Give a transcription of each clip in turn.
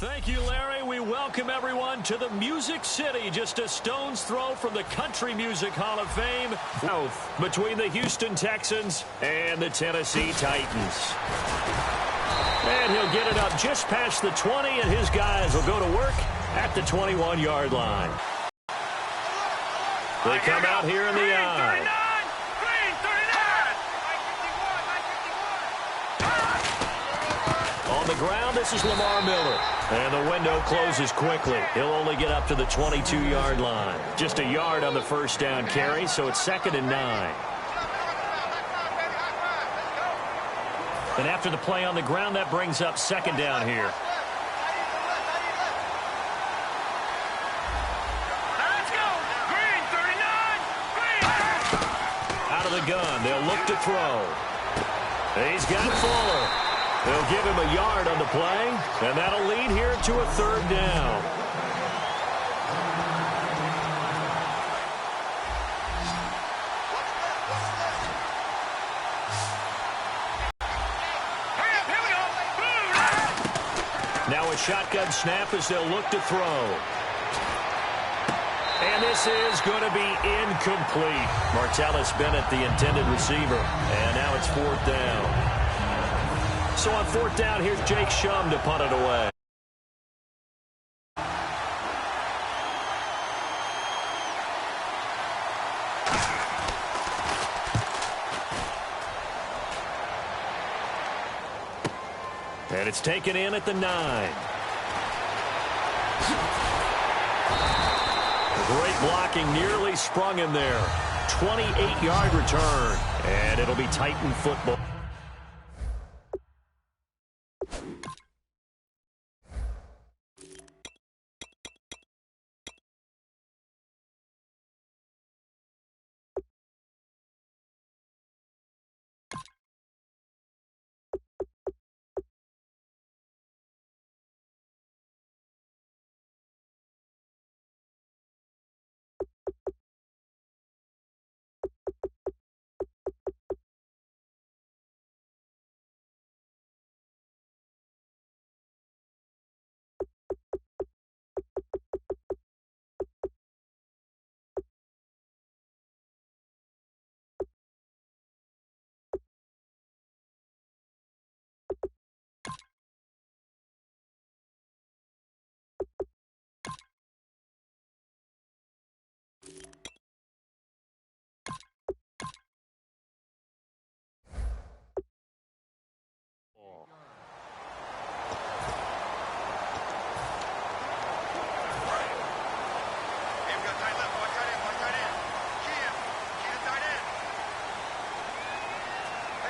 Thank you, Larry. We welcome everyone to the Music City, just a stone's throw from the Country Music Hall of Fame, between the Houston Texans and the Tennessee Titans. And he'll get it up just past the 20, and his guys will go to work at the 21-yard line. They come out here in the eye. On the ground, this is Lamar Miller. And the window closes quickly. He'll only get up to the 22-yard line. Just a yard on the first down carry, so it's 2nd and 9. And after the play on the ground, that brings up 2nd down here. Let's go! Green, 39! Green! Out of the gun, they'll look to throw. He's got Fuller. They'll give him a yard on the play, and that'll lead here to a 3rd down. Now a shotgun snap as they'll look to throw. And this is going to be incomplete. Martellus Bennett, the intended receiver. And now it's 4th down. So on 4th down, here's Jake Shum to punt it away. And it's taken in at the 9. Great blocking, nearly sprung him there. 28-yard return, and it'll be Titan football.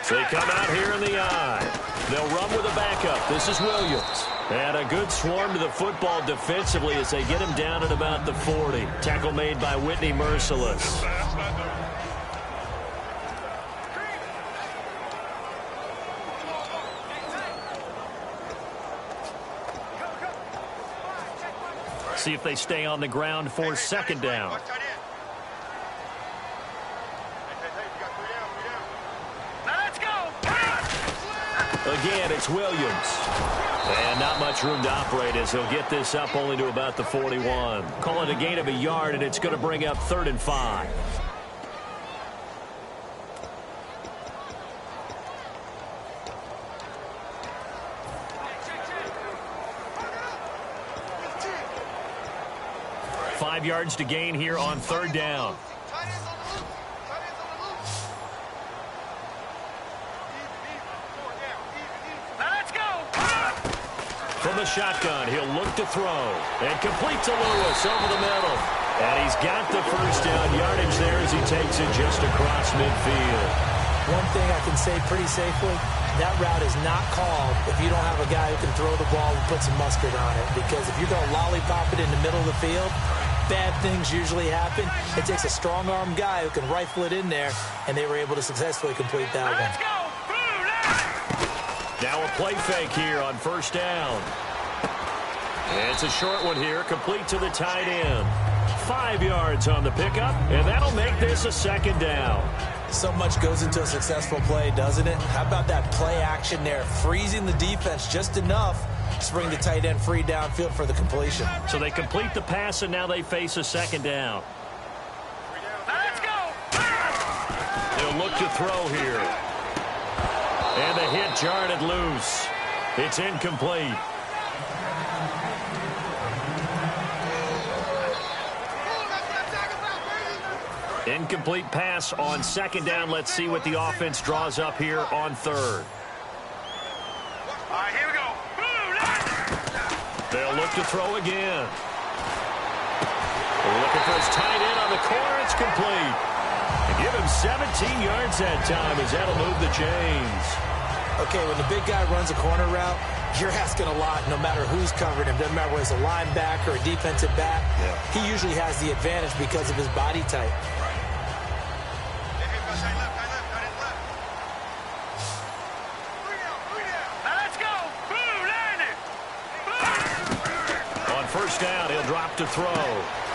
They come out here in the eye. They'll run with a backup. This is Williams. And a good swarm to the football defensively as they get him down at about the 40. Tackle made by Whitney Merciless. See if they stay on the ground for 2nd down. Again, it's Williams. And not much room to operate as he'll get this up only to about the 41. Call it a gain of a yard, and it's going to bring up 3rd and 5. Five yards to gain here on 3rd down. From the shotgun, he'll look to throw. And complete to Lewis over the middle. And he's got the 1st down yardage there as he takes it just across midfield. One thing I can say pretty safely, that route is not called if you don't have a guy who can throw the ball and put some mustard on it. Because if you're going to lollipop it in the middle of the field, bad things usually happen. It takes a strong-arm guy who can rifle it in there, and they were able to successfully complete that one. Now a play fake here on 1st down. It's a short one here, complete to the tight end. 5 yards on the pickup, and that'll make this a 2nd down. So much goes into a successful play, doesn't it? How about that play action there, freezing the defense just enough spring the tight end free downfield for the completion. So they complete the pass, and now they face a second down. Let's go. They'll look to throw here. And the hit jarred it loose. It's incomplete. Incomplete pass on second down. Let's see what the offense draws up here on third. All right, here we go. They'll look to throw again. They're looking for his tight end on the corner. It's complete. And give him 17 yards that time as that'll move the chains. Okay, when the big guy runs a corner route, you're asking a lot no matter who's covering him. Doesn't matter whether it's a linebacker or a defensive back. Yeah. He usually has the advantage because of his body type. Let's go. On first down, he'll drop to throw.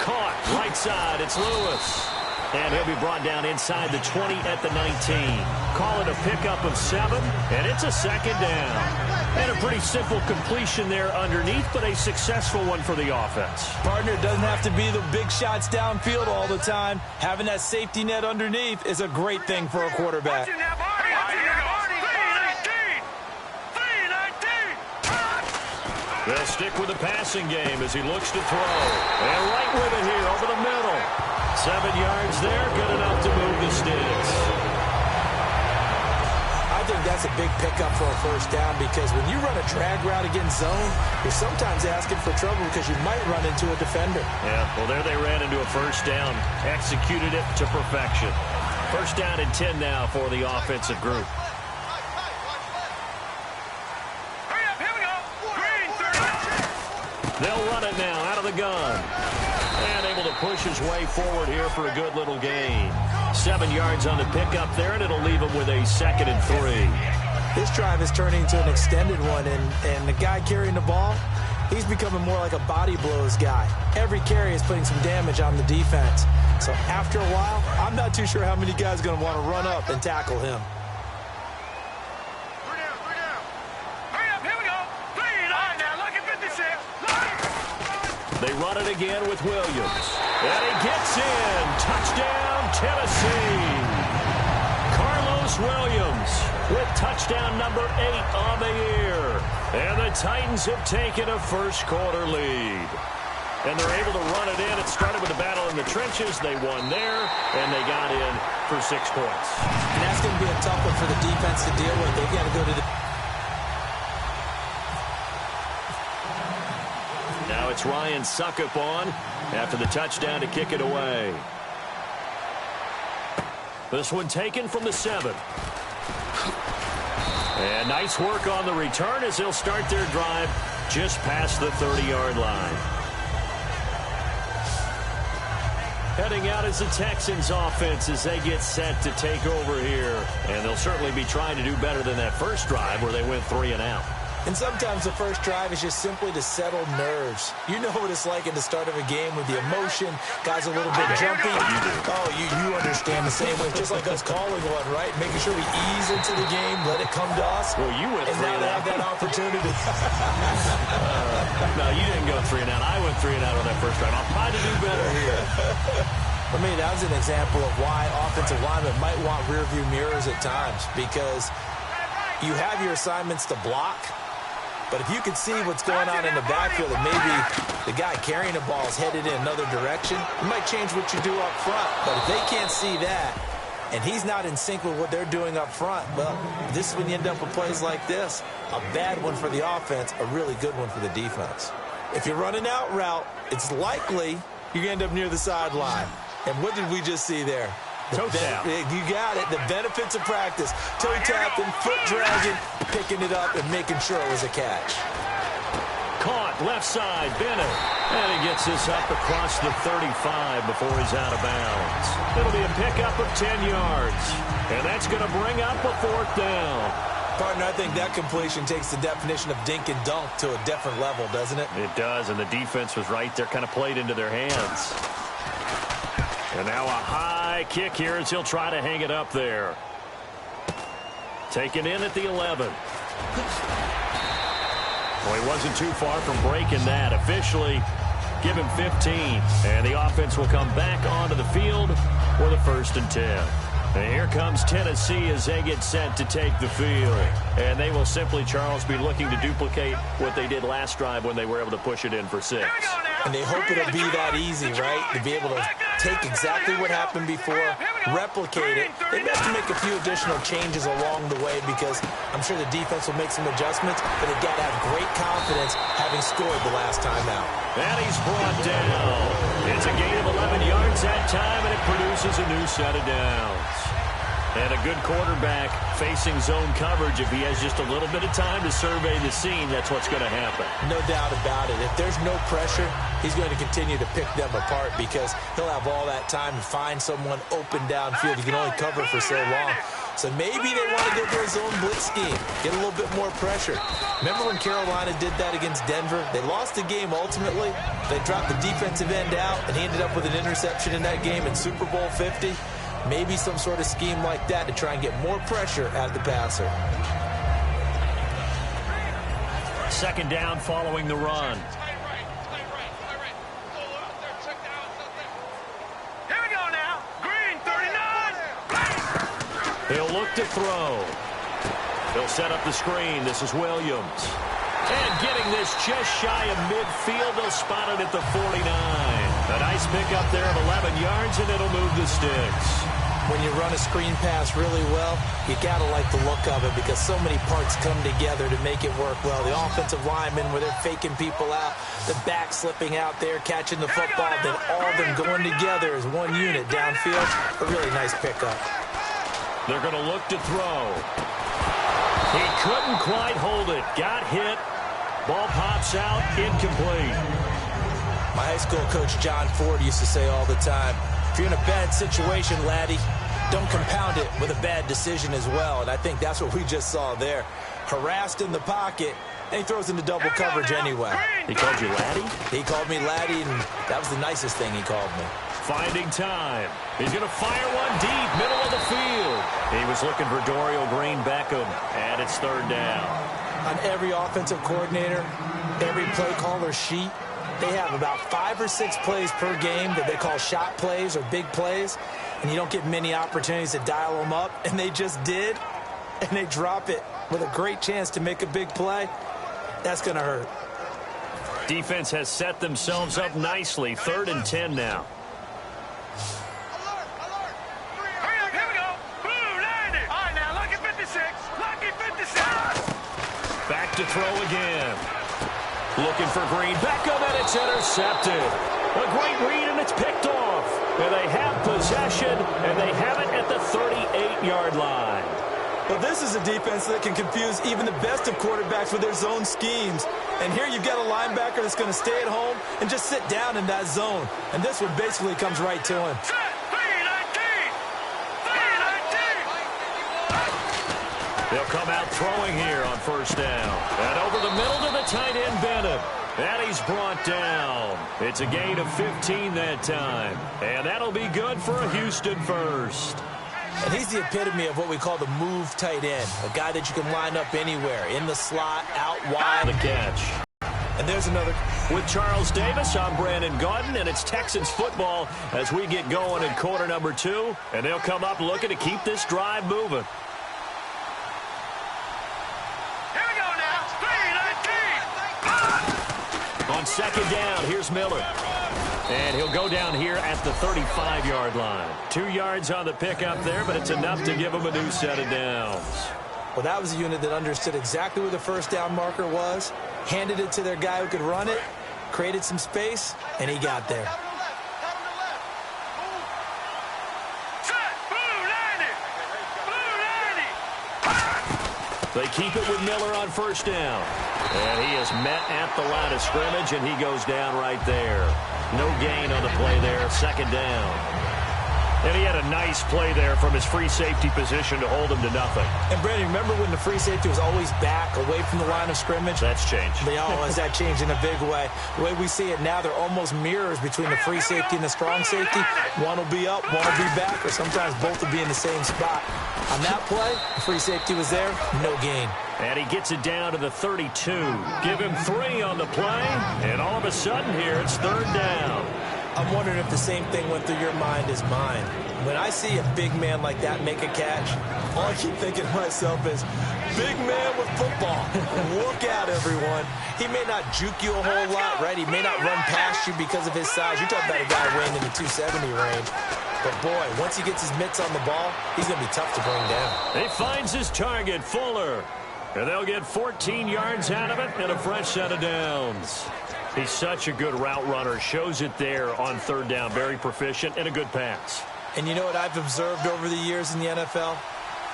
Caught right side. It's Lewis. And he'll be brought down inside the 20 at the 19. Call it a pickup of 7, and it's a second down. And a pretty simple completion there underneath, but a successful one for the offense. Partner, it doesn't have to be the big shots downfield all the time. Having that safety net underneath is a great thing for a quarterback. They'll stick with the passing game as he looks to throw. And right with it here over the middle. 7 yards there, good enough to move the sticks. I think that's a big pickup for a first down because when you run a drag route against zone, you're sometimes asking for trouble because you might run into a defender. Yeah, well, there they ran into a first down. Executed it to perfection. First down and 10 now for the offensive group. They'll run it now out of the gun. And able to push his way forward here for a good little gain. 7 yards on the pickup there, and it'll leave him with a 2nd and 3. This drive is turning into an extended one, and the guy carrying the ball, he's becoming more like a body blows guy. Every carry is putting some damage on the defense. So after a while, I'm not too sure how many guys are going to want to run up and tackle him. They run it again with Williams. And he gets in. Touchdown, Tennessee. Carlos Williams with touchdown number 8 on the year. And the Titans have taken a first-quarter lead. And they're able to run it in. It started with a battle in the trenches. They won there, and they got in for 6 points. And that's going to be a tough one for the defense to deal with. They've got to go to the... Now it's Ryan Suckup on after the touchdown to kick it away. This one taken from the 7. And nice work on the return as they'll start their drive just past the 30-yard line. Heading out is the Texans offense as they get set to take over here. And they'll certainly be trying to do better than that first drive where they went 3 and out. And sometimes the first drive is just simply to settle nerves. You know what it's like at the start of a game with the emotion. Guys a little bit jumpy. Oh, you understand the same way. Just like us calling one, right? Making sure we ease into the game, let it come to us. Well, you went 3 and out. And now they have that opportunity. No, you didn't go 3 and out. I went 3 and out on that first drive. I'll try to do better here. For me, that was an example of why offensive linemen might want rearview mirrors at times because you have your assignments to block. But if you can see what's going on in the backfield and maybe the guy carrying the ball is headed in another direction, it might change what you do up front. But if they can't see that and he's not in sync with what they're doing up front, well, this is when you end up with plays like this. A bad one for the offense, a really good one for the defense. If you're running out route, it's likely you're going to end up near the sideline. And what did we just see there? Toe tap. You got it. The benefits of practice. Toe tapping, foot dragging, picking it up, and making sure it was a catch. Caught left side, Bennett. And he gets this up across the 35 before he's out of bounds. It'll be a pickup of 10 yards. And that's going to bring up a 4th down. Partner, I think that completion takes the definition of dink and dunk to a different level, doesn't it? It does, and the defense was right there, kind of played into their hands. And now a high kick here as he'll try to hang it up there. Taken in at the 11. Well, he wasn't too far from breaking that. Officially, give him 15. And the offense will come back onto the field for the 1st and 10. And here comes Tennessee as they get set to take the field. And they will simply, Charles, be looking to duplicate what they did last drive when they were able to push it in for 6. And they hope it'll be that easy, right? To be able to take exactly what happened before, replicate it. They have to make a few additional changes along the way because I'm sure the defense will make some adjustments, but they've got to have great confidence having scored the last time out. And he's brought down. It's a gain of 11 yards that time, and it produces a new set of downs. And a good quarterback facing zone coverage. If he has just a little bit of time to survey the scene, that's what's going to happen. No doubt about it. If there's no pressure, he's going to continue to pick them apart because he'll have all that time to find someone open downfield. He can only cover for so long. So maybe they want to go to a zone blitz scheme, get a little bit more pressure. Remember when Carolina did that against Denver? They lost the game ultimately. They dropped the defensive end out, and he ended up with an interception in that game in Super Bowl 50. Maybe some sort of scheme like that to try and get more pressure at the passer. 2nd down following the run. Here we go now. Green, 39. He'll look to throw. He'll set up the screen. This is Williams. And getting this just shy of midfield, they'll spot it at the 49. A nice pickup there of 11 yards, and it'll move the sticks. When you run a screen pass really well, you got to like the look of it because so many parts come together to make it work well. The offensive linemen, where they're faking people out, the back slipping out there, catching the football, then all of them going together as one unit downfield. A really nice pickup. They're going to look to throw. He couldn't quite hold it. Got hit. Ball pops out. Incomplete. My high school coach, John Ford, used to say all the time, if you're in a bad situation, laddie, don't compound it with a bad decision as well. And I think that's what we just saw there. Harassed in the pocket, and he throws into double coverage anyway. He called you laddie? He called me laddie, and that was the nicest thing he called me. Finding time. He's going to fire one deep, middle of the field. He was looking for Dorial Green-Beckham, and it's 3rd down. On every offensive coordinator, every play caller sheet, they have about 5 or 6 plays per game that they call shot plays or big plays, and you don't get many opportunities to dial them up, and they just did, and they drop it with a great chance to make a big play. That's going to hurt. Defense has set themselves up nicely. 3rd and 10 now. Here we go. Blue, 90. All right, now, lucky 56. Lucky 56. Back to throw again. Looking for Green-Beckham, and it's intercepted. A great read, and it's picked off. And they have possession, and they have it at the 38-yard line. Well, this is a defense that can confuse even the best of quarterbacks with their zone schemes. And here you've got a linebacker that's going to stay at home and just sit down in that zone. And this one basically comes right to him. They'll come out throwing here on 1st down. And over the middle to the tight end, Bennett. And he's brought down. It's a gain of 15 that time. And that'll be good for a Houston 1st. And he's the epitome of what we call the move tight end. A guy that you can line up anywhere, in the slot, out wide. The catch. And there's another. With Charles Davis, I'm Brandon Gaudin, and it's Texans football as we get going in quarter number 2. And they'll come up looking to keep this drive moving. On 2nd down, here's Miller. And he'll go down here at the 35-yard line. 2 yards on the pickup there, but it's enough to give him a new set of downs. Well, that was a unit that understood exactly where the 1st down marker was, handed it to their guy who could run it, created some space, and he got there. They keep it with Miller on 1st down. And he is met at the line of scrimmage, and he goes down right there. No gain on the play there, 2nd down. And he had a nice play there from his free safety position to hold him to nothing. And, Brandon, remember when the free safety was always back, away from the line of scrimmage? That's changed. Has that changed in a big way? The way we see it now, they're almost mirrors between the free safety and the strong safety. One will be up, one will be back, or sometimes both will be in the same spot. On that play, the free safety was there, no gain. And he gets it down to the 32. Give him 3 on the play, and all of a sudden here, it's 3rd down. I'm wondering if the same thing went through your mind as mine. When I see a big man like that make a catch, all I keep thinking to myself is, big man with football. Look out, everyone. He may not juke you a whole lot, right? He may not run past you because of his size. You're talking about a guy weighing in the 270 range. But, boy, once he gets his mitts on the ball, he's going to be tough to bring down. He finds his target, Fuller. And they'll get 14 yards out of it and a fresh set of downs. He's such a good route runner. Shows it there on 3rd down. Very proficient and a good pass. And you know what I've observed over the years in the NFL?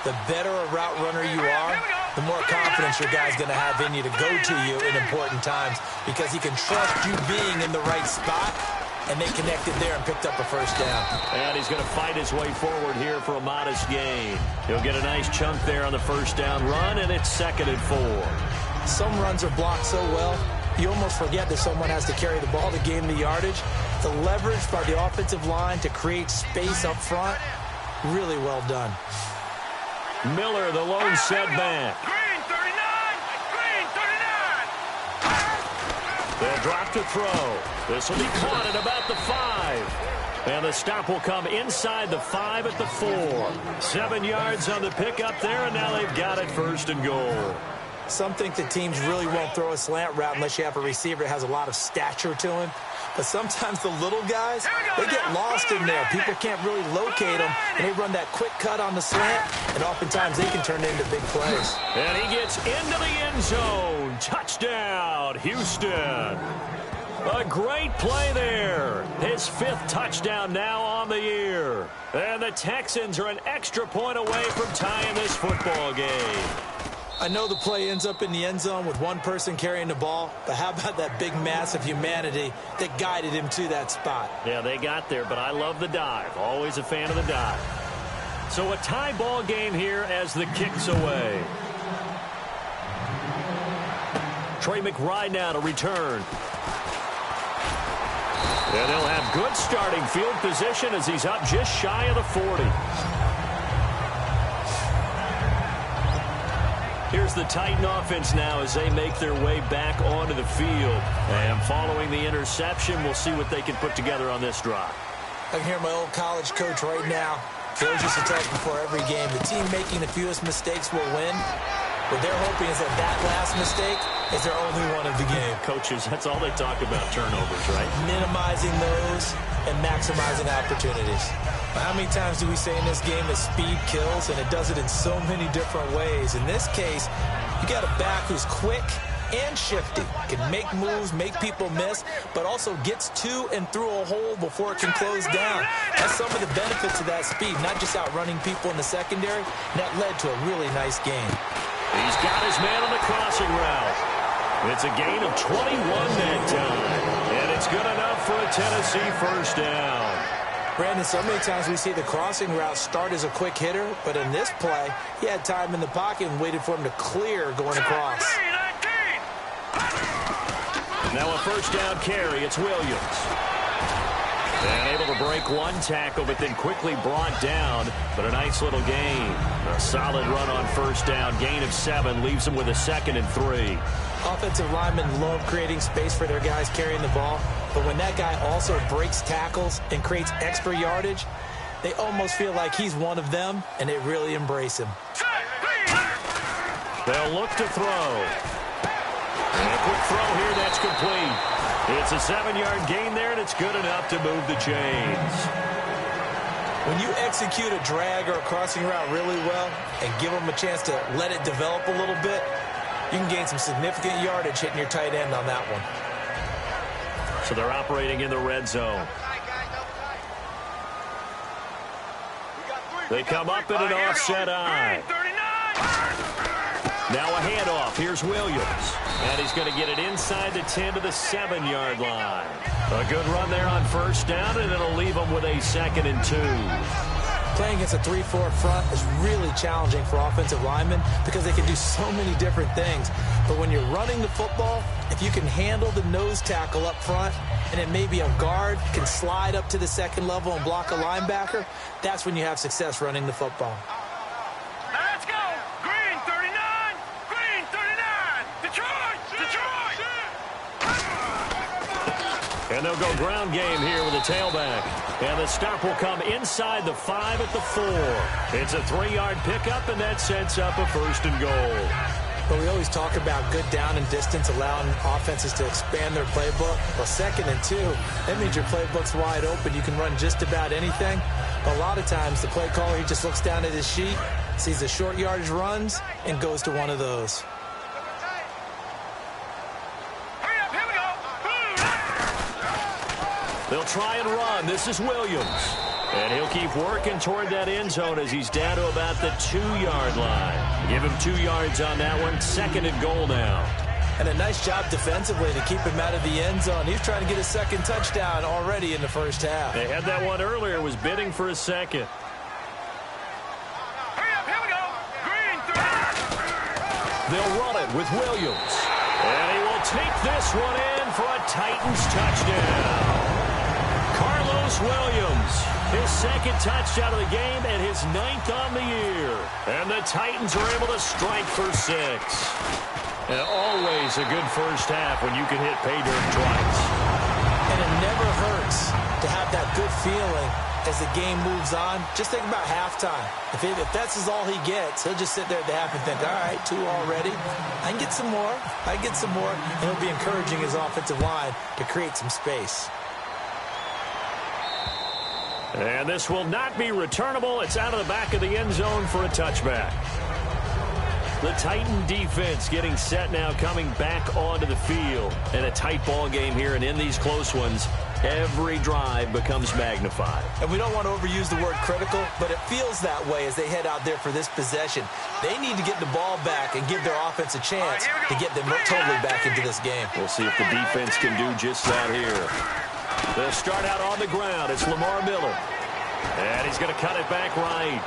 The better a route runner you are, the more confidence your guy's going to have in you to go to you in important times because he can trust you being in the right spot, and they connected there and picked up a first down. And he's going to fight his way forward here for a modest gain. He'll get a nice chunk there on the first down run, and it's 2nd and 4. Some runs are blocked so well, you almost forget that someone has to carry the ball to gain the yardage. The leverage by the offensive line to create space up front, really well done. Miller, the lone setback. Green 39! Green 39! They'll drop to throw. This will be caught at about the 5. And the stop will come inside the 5 at the 4. 7 yards on the pickup there, and now they've got it 1st and goal. Some think that teams really won't throw a slant route unless you have a receiver that has a lot of stature to him. But sometimes the little guys, they get lost in there. People can't really locate them, and they run that quick cut on the slant, and oftentimes they can turn it into big plays. And he gets into the end zone. Touchdown, Houston. A great play there. His 5th touchdown now on the year. And the Texans are an extra point away from tying this football game. I know the play ends up in the end zone with one person carrying the ball, but how about that big mass of humanity that guided him to that spot? Yeah, they got there, but I love the dive. Always a fan of the dive. So a tie ball game here as the kick's away. Trey McBride now to return. And they'll have good starting field position as he's up just shy of the 40. Here's the Titan offense now as they make their way back onto the field. And following the interception, we'll see what they can put together on this drive. I can hear my old college coach right now. Coach used to tell us before every game, the team making the fewest mistakes will win. What they're hoping is that last mistake is their only one of the game. Coaches, that's all they talk about, turnovers, right? Minimizing those and maximizing opportunities. How many times do we say in this game that speed kills, and it does it in so many different ways? In this case, you got a back who's quick and shifty, can make moves, make people miss, but also gets to and through a hole before it can close down. That's some of the benefits of that speed, not just outrunning people in the secondary. That led to a really nice game. He's got his man on the crossing route. It's a gain of 21 that time, and it's good enough for a Tennessee first down. Brandon, so many times we see the crossing route start as a quick hitter, but in this play, he had time in the pocket and waited for him to clear going across. Now a first down carry. It's Williams. And able to break one tackle, but then quickly brought down. But a nice little gain. A solid run on first down. Gain of 7 leaves them with a 2nd and 3. Offensive linemen love creating space for their guys carrying the ball. But when that guy also breaks tackles and creates extra yardage, they almost feel like he's one of them, and they really embrace him. They'll look to throw. And a quick throw here, that's complete. It's a 7-yard gain there, and it's good enough to move the chains. When you execute a drag or a crossing route really well and give them a chance to let it develop a little bit, you can gain some significant yardage hitting your tight end on that one. So they're operating in the red zone. They come up in an offset eye. Now a handoff. Here's Williams. And he's going to get it inside the 10 to the 7-yard line. A good run there on first down, and it'll leave them with a 2nd and 2. Playing against a 3-4 front is really challenging for offensive linemen because they can do so many different things. But when you're running the football, if you can handle the nose tackle up front, and it may be a guard can slide up to the 2nd level and block a linebacker, that's when you have success running the football. Let's go! Green 39! Green 39! Detroit! Detroit! And they'll go ground game here with a tailback. And the stop will come inside the 5 at the 4. It's a 3-yard pickup, and that sets up a 1st and goal. But we always talk about good down and distance, allowing offenses to expand their playbook. Well, 2nd and 2, that means your playbook's wide open. You can run just about anything. But a lot of times, the play caller, he just looks down at his sheet, sees the short yardage runs, and goes to one of those. Hurry up, here we go! They'll try and run. This is Williams. And he'll keep working toward that end zone as he's down to about the 2-yard line. Give him 2 yards on that one. 2nd and goal now. And a nice job defensively to keep him out of the end zone. He's trying to get a 2nd touchdown already in the first half. They had that one earlier, was bidding for a 2nd. Hurry up, here we go! Green 30! They'll run it with Williams. And he will take this one in for a Titans touchdown. Carlos Williams, his 2nd touchdown of the game and his 9th on the year. And the Titans are able to strike for 6. And always a good first half when you can hit pay dirt twice. And it never hurts to have that good feeling as the game moves on. Just think about halftime. If that's all he gets, he'll just sit there at the half and think, all right, 2 already. I can get some more. I can get some more. And he'll be encouraging his offensive line to create some space. And this will not be returnable. It's out of the back of the end zone for a touchback. The Titan defense getting set now, coming back onto the field. And a tight ball game here, and in these close ones, every drive becomes magnified. And we don't want to overuse the word critical, but it feels that way as they head out there for this possession. They need to get the ball back and give their offense a chance to get them totally back into this game. We'll see if the defense can do just that here. They'll start out on the ground. It's Lamar Miller. And he's going to cut it back right.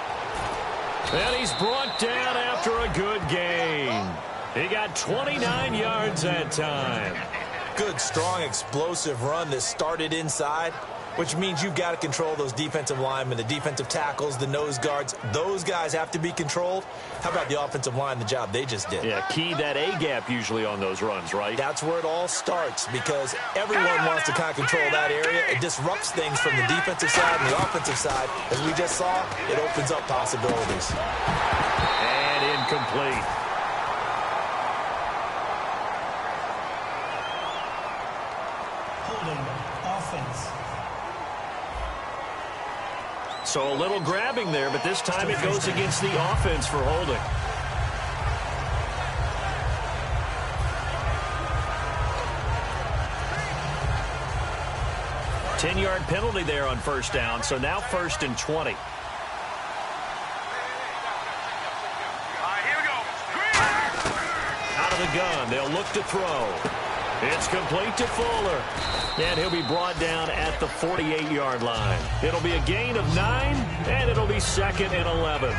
And he's brought down after a good gain. He got 29 yards that time. Good, strong, explosive run that started inside, which means you've got to control those defensive linemen, the defensive tackles, the nose guards. Those guys have to be controlled. How about the offensive line, the job they just did? Yeah, key that A-gap usually on those runs, right? That's where it all starts because everyone wants to kind of control that area. It disrupts things from the defensive side and the offensive side. As we just saw, it opens up possibilities. And incomplete. Offense. So a little grabbing there, but this time it goes against the offense for holding. A 10-yard penalty there on first down, so now 1st and 20. All right, here we go. Green! Out of the gun, they'll look to throw. It's complete to Fuller. And he'll be brought down at the 48-yard line. It'll be a gain of 9, and it'll be 2nd and 11.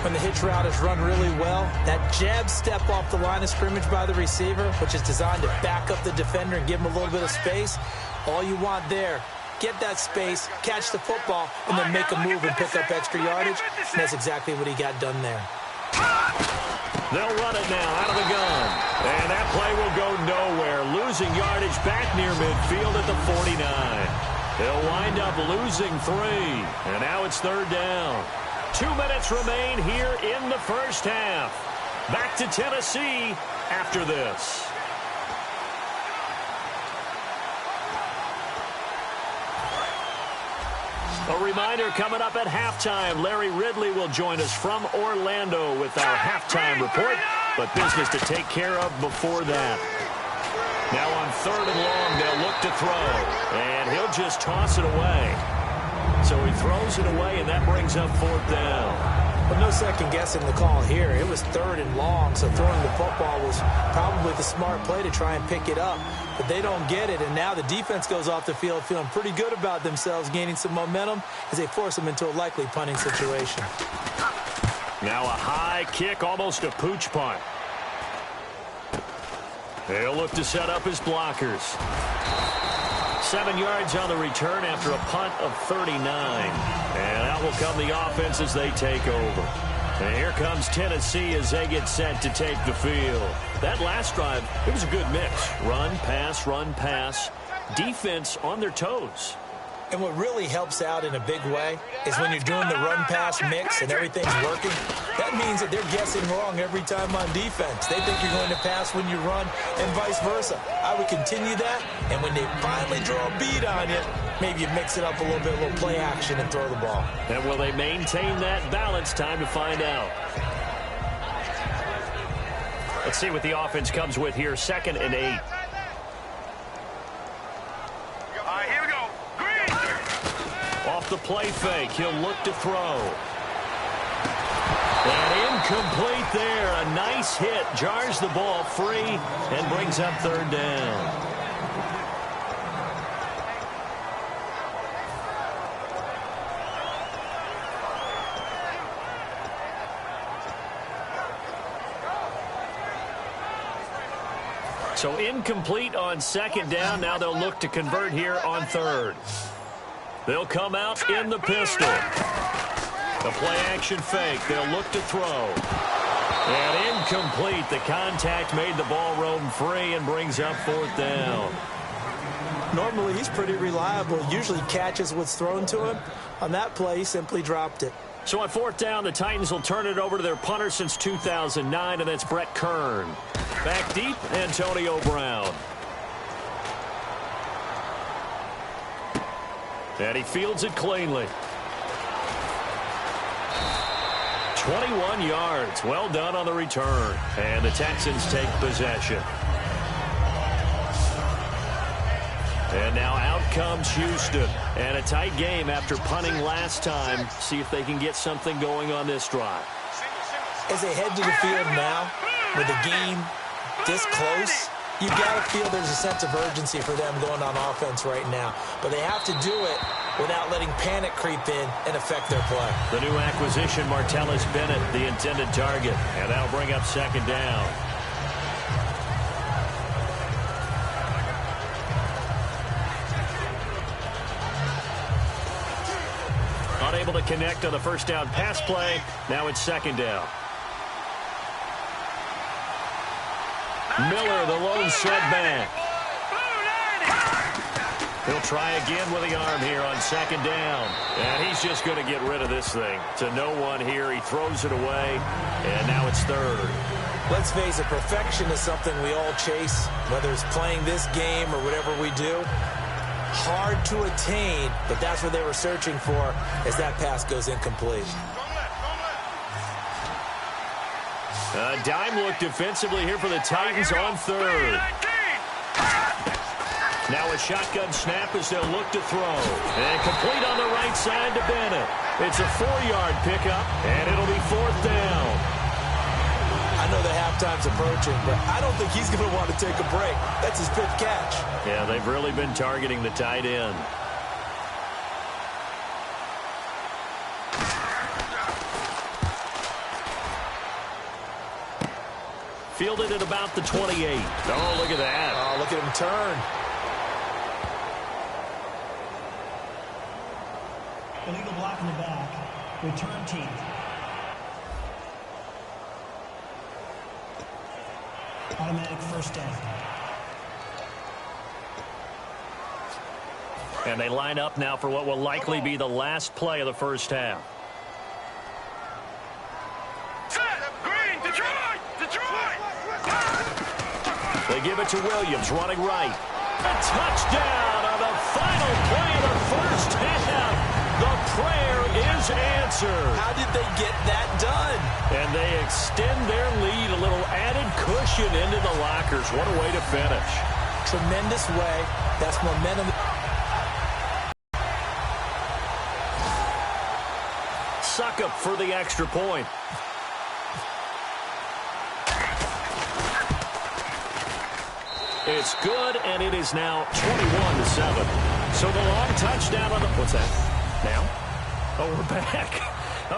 When the hitch route is run really well, that jab step off the line of scrimmage by the receiver, which is designed to back up the defender and give him a little bit of space, all you want there, get that space, catch the football, and then make a move and pick up extra yardage. And that's exactly what he got done there. They'll run it now out of the gun. And that play will go nowhere. Losing yardage back near midfield at the 49. They'll wind up losing 3. And now it's 3rd down. 2 minutes remain here in the first half. Back to Tennessee after this. A reminder coming up at halftime. Larry Ridley will join us from Orlando with our halftime report, but business to take care of before that. Now on 3rd and long, they'll look to throw, and he'll just toss it away. So he throws it away, and that brings up 4th down. Well, no second guessing the call here. It was 3rd and long, so throwing the football was probably the smart play to try and pick it up. But they don't get it, and now the defense goes off the field feeling pretty good about themselves, gaining some momentum as they force them into a likely punting situation. Now a high kick, almost a pooch punt. They'll look to set up his blockers. 7 yards on the return after a punt of 39. And out will come the offense as they take over. And here comes Tennessee as they get set to take the field. That last drive, it was a good mix. Run, pass, defense on their toes. And what really helps out in a big way is when you're doing the run-pass mix and everything's working, that means that they're guessing wrong every time on defense. They think you're going to pass when you run and vice versa. I would continue that, and when they finally draw a beat on you, maybe you mix it up a little play action and throw the ball. And will they maintain that balance? Time to find out. Let's see what the offense comes with here. 2nd and 8. Off the play fake, he'll look to throw. And incomplete there. A nice hit. Jars the ball free and brings up 3rd down. So incomplete on 2nd down. Now they'll look to convert here on 3rd. They'll come out in the pistol. The play-action fake. They'll look to throw. And incomplete. The contact made the ball roam free and brings up 4th down. Normally, he's pretty reliable. Usually catches what's thrown to him. On that play, he simply dropped it. So on 4th down, the Titans will turn it over to their punter since 2009, and that's Brett Kern. Back deep, Antonio Brown. And he fields it cleanly. 21 yards. Well done on the return. And the Texans take possession. And now out comes Houston. And a tight game after punting last time. See if they can get something going on this drive. As they head to the field now, with the game this close, you got to feel there's a sense of urgency for them going on offense right now. But they have to do it without letting panic creep in and affect their play. The new acquisition, Martellus Bennett, the intended target. And that'll bring up 2nd down. Unable to connect on the 1st down pass play. Now it's 2nd down. Miller, the lone setback. He'll try again with the arm here on 2nd down. And he's just going to get rid of this thing. To no one here. He throws it away. And now it's 3rd. Let's face it, perfection is something we all chase, whether it's playing this game or whatever we do. Hard to attain, but that's what they were searching for as that pass goes incomplete. A dime look defensively here for the Titans on 3rd. Now a shotgun snap as they'll look to throw. And complete on the right side to Bennett. It's a 4-yard pickup, and it'll be 4th down. I know the halftime's approaching, but I don't think he's going to want to take a break. That's his 5th catch. Yeah, they've really been targeting the tight end. Fielded at about the 28. Oh, look at that. Oh, look at him turn. Illegal block in the back. Return team. Automatic 1st down. And they line up now for what will likely be the last play of the 1st half. They give it to Williams, running right. A touchdown on the final play of the 1st half. The prayer is answered. How did they get that done? And they extend their lead, a little added cushion into the lockers. What a way to finish. Tremendous way. That's momentum. Succop for the extra point. It's good, and it is now 21-7. So the long touchdown on the... What's that? Now? Oh, we're back.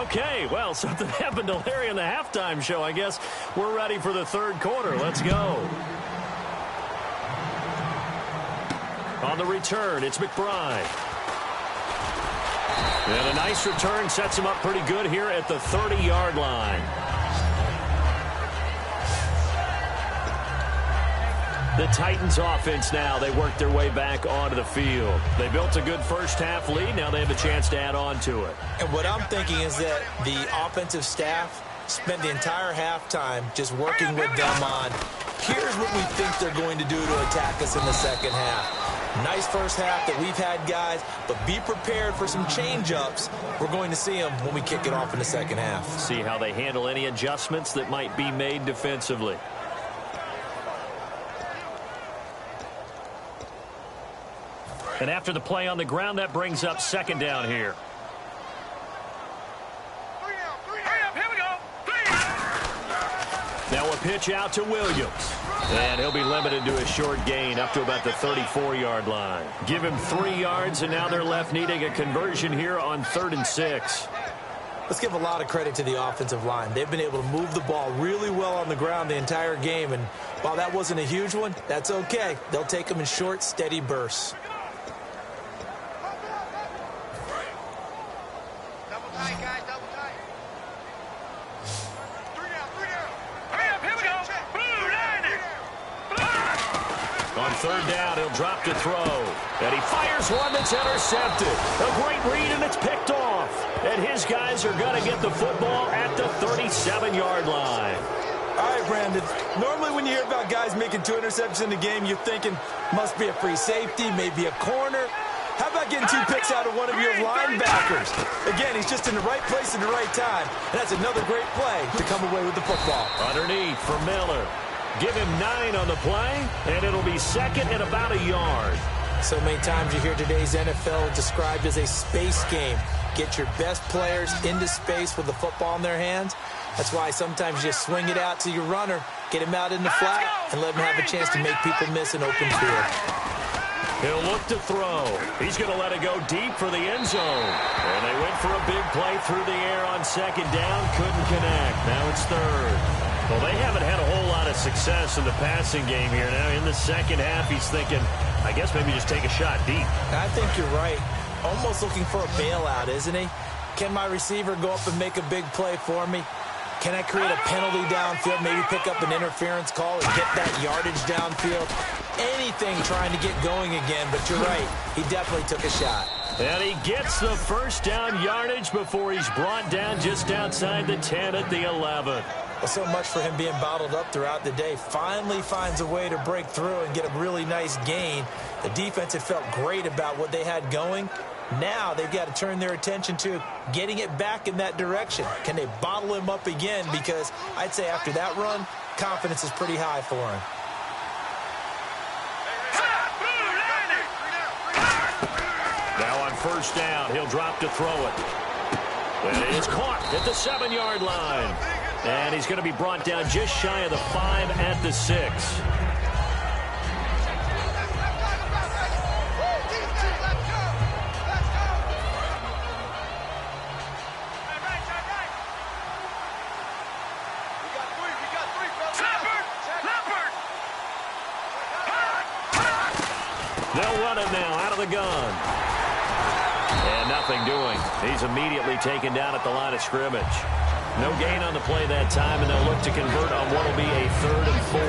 Okay, well, something happened to Larry in the halftime show, I guess. We're ready for the third quarter. Let's go. On the return, it's McBride. And a nice return sets him up pretty good here at the 30-yard line. The Titans offense now, they work their way back onto the field. They built a good first half lead. Now they have a chance to add on to it. And what I'm thinking is that the offensive staff spent the entire halftime just working with them on, here's what we think they're going to do to attack us in the second half. Nice first half that we've had, guys, but be prepared for some change-ups. We're going to see them when we kick it off in the second half. See how they handle any adjustments that might be made defensively. And after the play on the ground, that brings up second down here. Here we go. Now a pitch out to Williams. And he'll be limited to a short gain up to about the 34-yard line. Give him 3 yards, and now they're left needing a conversion here on 3rd and 6. Let's give a lot of credit to the offensive line. They've been able to move the ball really well on the ground the entire game. And while that wasn't a huge one, that's okay. They'll take them in short, steady bursts. On 3rd down, he'll drop to throw. And he fires one that's intercepted. A great read, and it's picked off. And his guys are going to get the football at the 37-yard line. All right, Brandon. Normally when you hear about guys making 2 interceptions in the game, you're thinking must be a free safety, maybe a corner. How about getting 2 picks out of one of your linebackers? Again, he's just in the right place at the right time. And that's another great play to come away with the football. Underneath for Miller. Give him 9 on the play, and it'll be second and about a yard. So many times you hear today's NFL described as a space game. Get your best players into space with the football in their hands. That's why sometimes you just swing it out to your runner, get him out in the flat, and let him have a chance to make people miss an open field. He'll look to throw. He's going to let it go deep for the end zone. And they went for a big play through the air on second down. Couldn't connect. Now it's 3rd. Well, they haven't had a whole lot of success in the passing game here. Now in the second half, he's thinking, I guess maybe just take a shot deep. I think you're right. Almost looking for a bailout, isn't he? Can my receiver go up and make a big play for me? Can I create a penalty downfield, maybe pick up an interference call and get that yardage downfield? Anything trying to get going again, but you're right. He definitely took a shot. And he gets the first down yardage before he's brought down just outside the 10 at the 11. Well, so much for him being bottled up throughout the day. Finally finds a way to break through and get a really nice gain. The defense had felt great about what they had going. Now they've got to turn their attention to getting it back in that direction. Can they bottle him up again? Because I'd say after that run, confidence is pretty high for him. Now on 1st down, he'll drop to throw it. And it is caught at the 7-yard line. And he's going to be brought down just shy of the 5 at the 6. They'll run it now out of the gun. And nothing doing. He's immediately taken down at the line of scrimmage. No gain on the play that time, and they'll look to convert on what will be a 3rd and 4.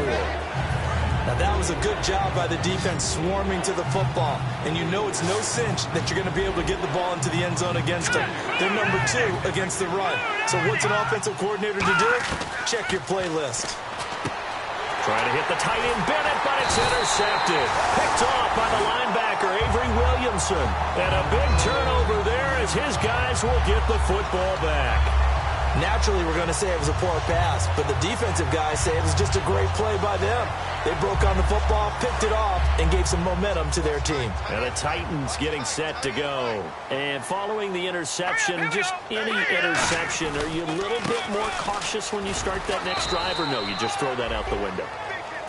Now that was a good job by the defense swarming to the football. And you know it's no cinch that you're going to be able to get the ball into the end zone against them. They're number 2 against the run. So what's an offensive coordinator to do? Check your playlist. Trying to hit the tight end Bennett, but it's intercepted. Picked off by the linebacker, Avery Williamson. And a big turnover there as his guys will get the football back. Naturally, we're going to say it was a poor pass, but the defensive guys say it was just a great play by them. They broke on the football, picked it off, and gave some momentum to their team. And the Titans getting set to go. And following the interception, just any interception, are you a little bit more cautious when you start that next drive, or no, you just throw that out the window?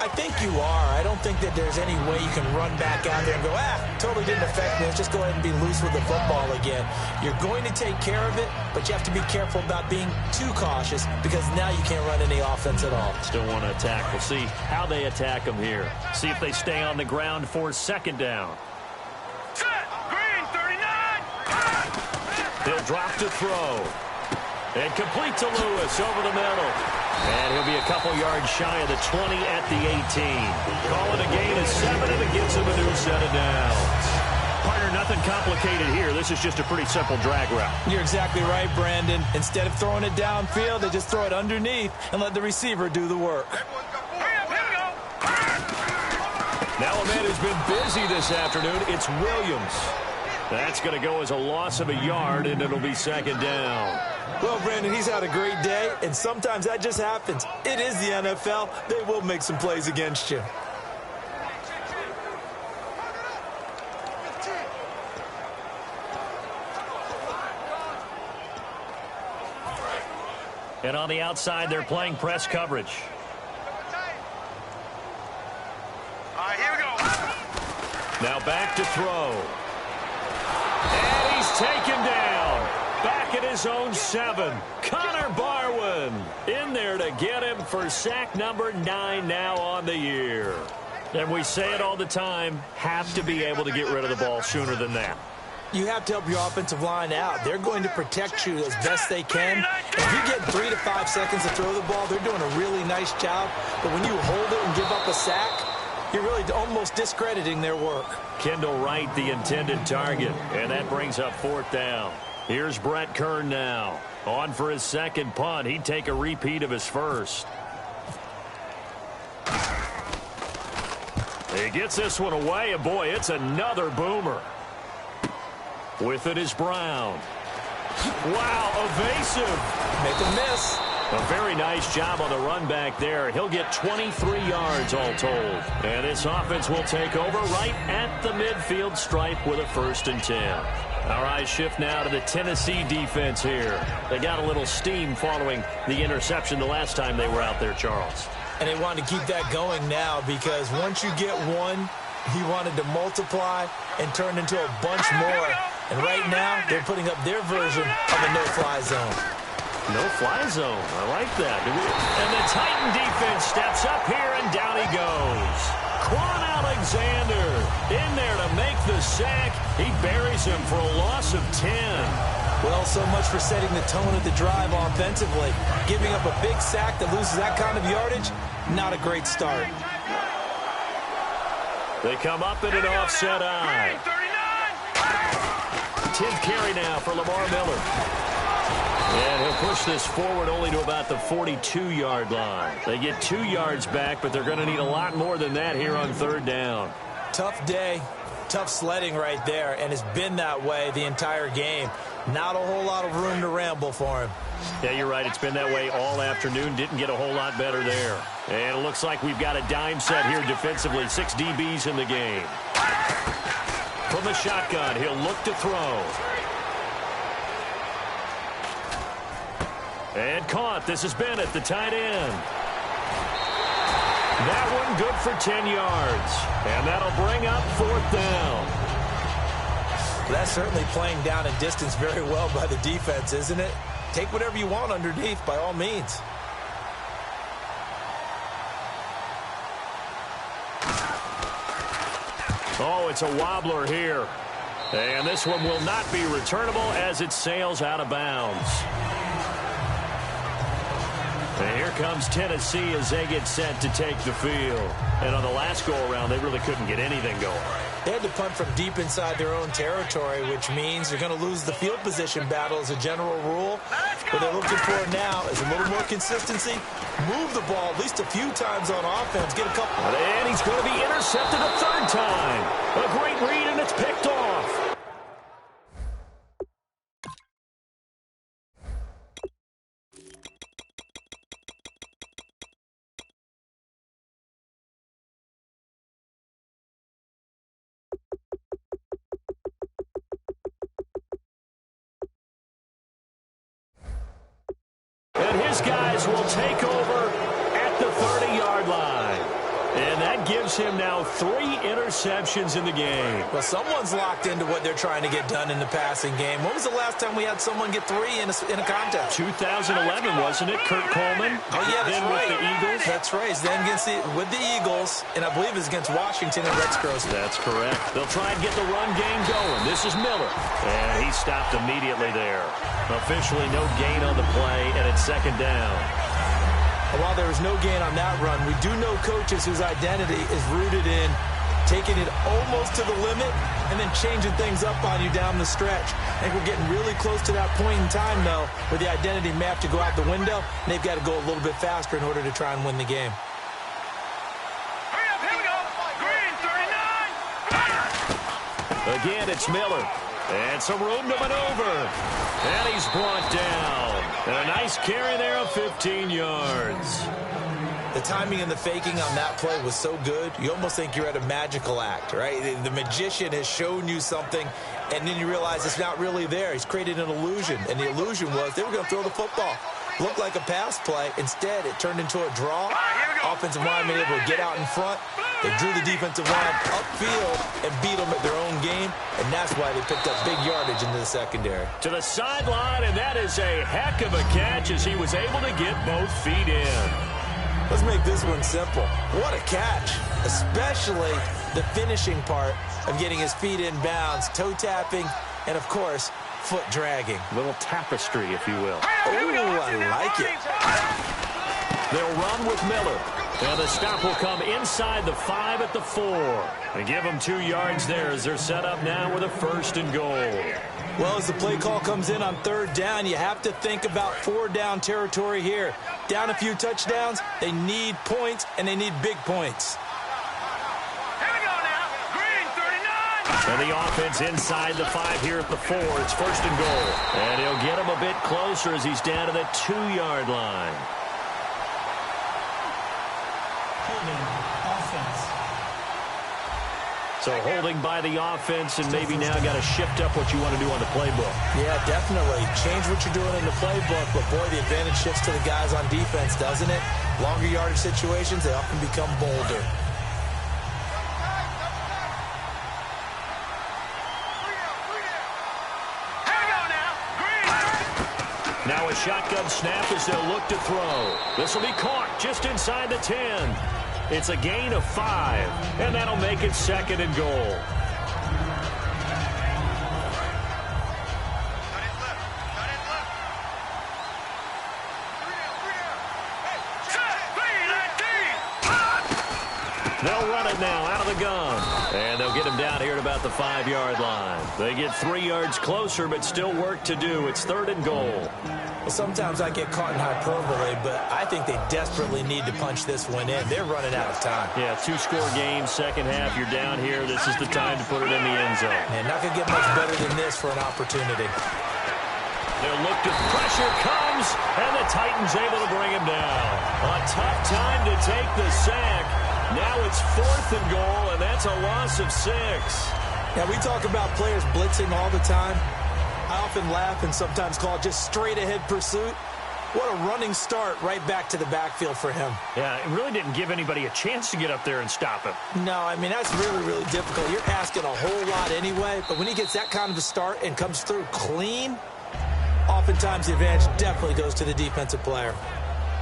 I think you are. I don't think that there's any way you can run back out there and go, totally didn't affect me. Let's just go ahead and be loose with the football again. You're going to take care of it, but you have to be careful about being too cautious because now you can't run any offense at all. Still want to attack. We'll see how they attack them here. See if they stay on the ground for second down. Set. Green, 39. He'll drop to throw. And complete to Lewis over the middle. And he'll be a couple yards shy of the 20 at the 18. Call it a gain of 7, and it gives him a new set of downs. Partner, nothing complicated here. This is just a pretty simple drag route. You're exactly right, Brandon. Instead of throwing it downfield, they just throw it underneath and let the receiver do the work. Now a man who's been busy this afternoon, it's Williams. That's going to go as a loss of a yard, and it'll be second down. Well, Brandon, he's had a great day, and sometimes that just happens. It is the NFL. They will make some plays against you. And on the outside, they're playing press coverage. All right, here we go. Now back to throw. And he's taken down. Back at his own 7. Connor Barwin in there to get him for sack number 9 now on the year. And we say it all the time, have to be able to get rid of the ball sooner than that. You have to help your offensive line out. They're going to protect you as best they can. If you get 3 to 5 seconds to throw the ball, they're doing a really nice job. But when you hold it and give up a sack, you're really almost discrediting their work. Kendall Wright, the intended target, and that brings up 4th down. Here's Brett Kern now. On for his second punt. He'd take a repeat of his first. He gets this one away, and boy, it's another boomer. With it is Brown. Wow, evasive. Make a miss. A very nice job on the run back there. He'll get 23 yards all told. And this offense will take over right at the midfield stripe with a 1st and 10. Our eyes shift now to the Tennessee defense here. They got a little steam following the interception the last time they were out there, Charles. And they wanted to keep that going now because once you get one, he wanted to multiply and turn into a bunch more. And right now, they're putting up their version of a no-fly zone. No-fly zone. I like that. And the Titan defense steps up here, and down he goes. Quan Alexander in there to make the sack. He buries him for a loss of 10. Well, so much for setting the tone of the drive offensively. Giving up a big sack that loses that kind of yardage, not a great start. They come up in an offset eye. 10th carry now for Lamar Miller. And he'll push this forward only to about the 42-yard line. They get 2 yards back, but they're going to need a lot more than that here on 3rd down. Tough day, tough sledding right there, and it's been that way the entire game. Not a whole lot of room to ramble for him. Yeah, you're right. It's been that way all afternoon. Didn't get a whole lot better there. And it looks like we've got a dime set here defensively. 6 DBs in the game. From the shotgun, he'll look to throw. And caught. This is Bennett, the tight end. That one good for 10 yards. And that'll bring up 4th down. That's certainly playing down a distance very well by the defense, isn't it? Take whatever you want underneath, by all means. Oh, it's a wobbler here. And this one will not be returnable as it sails out of bounds. And here comes Tennessee as they get set to take the field. And on the last go-around, they really couldn't get anything going. They had to punt from deep inside their own territory, which means they're going to lose the field position battle as a general rule. What they're looking for now is a little more consistency. Move the ball at least a few times on offense. Get a couple. And he's going to be intercepted a 3rd time. A great read, and it's picked off. Hernandez will take over at the 30-yard line. And that gives him now 3 interceptions in the game. Well, someone's locked into what they're trying to get done in the passing game. When was the last time we had someone get 3 in a contest? 2011, wasn't it? Kurt Coleman. Oh, yeah, that's right. With the Eagles. That's right. He's then with the Eagles, and I believe it's against Washington and Rex Grossman. That's correct. They'll try and get the run game going. This is Miller. And he stopped immediately there. Officially no gain on the play, and it's 2nd down. And while there was no gain on that run, we do know coaches whose identity is rooted in taking it almost to the limit and then changing things up on you down the stretch. I think we're getting really close to that point in time, though, where the identity may have to go out the window, and they've got to go a little bit faster in order to try and win the game. Hurry up, here we go. Green, 39. Again, it's Miller. And some room to maneuver. And he's brought down. And a nice carry there of 15 yards. The timing and the faking on that play was so good, you almost think you're at a magical act, right? The magician has shown you something, and then you realize it's not really there. He's created an illusion, and the illusion was they were going to throw the football. Looked like a pass play. Instead, it turned into a draw. Offensive lineman able to get out in front. They drew the defensive line upfield and beat them at their own game, and that's why they picked up big yardage into the secondary. To the sideline, and that is a heck of a catch as he was able to get both feet in. Let's make this one simple. What a catch, especially the finishing part of getting his feet in bounds, toe tapping, and, of course, foot dragging. Little tapestry, if you will. Oh, I like it. They'll run with Miller. And the stop will come inside the 5 at the 4. And give them 2 yards there as they're set up now with a 1st and goal. Well, as the play call comes in on 3rd down, you have to think about 4-down territory here. Down a few touchdowns, they need points, and they need big points. Here we go now. Green, 39. And the offense inside the 5 here at the 4. It's 1st and goal. And he'll get him a bit closer as he's down to the 2-yard line. Offense. So holding by the offense, and maybe now got to shift up what you want to do on the playbook. Yeah, definitely. Change what you're doing in the playbook, but boy, the advantage shifts to the guys on defense, doesn't it? Longer yardage situations, they often become bolder. Now a shotgun snap as they'll look to throw. This will be caught just inside the 10. It's a gain of 5, and that'll make it 2nd and goal. They'll run it now out of the gun. And they'll get him down here at about the 5-yard line. They get 3 yards closer, but still work to do. It's 3rd and goal. Well, sometimes I get caught in hyperbole, but I think they desperately need to punch this one in. They're running out of time. Yeah, 2-score game, second half. You're down here. This is the time to put it in the end zone. Man, not going to get much better than this for an opportunity. They'll look to pressure comes, and the Titans able to bring him down. A tough time to take the sack. Now it's 4th and goal, and that's a loss of 6. Now, we talk about players blitzing all the time. I often laugh and sometimes call it just straight-ahead pursuit. What a running start right back to the backfield for him. Yeah, it really didn't give anybody a chance to get up there and stop him. No, I mean, that's really, really difficult. You're asking a whole lot anyway, but when he gets that kind of a start and comes through clean, oftentimes the advantage definitely goes to the defensive player.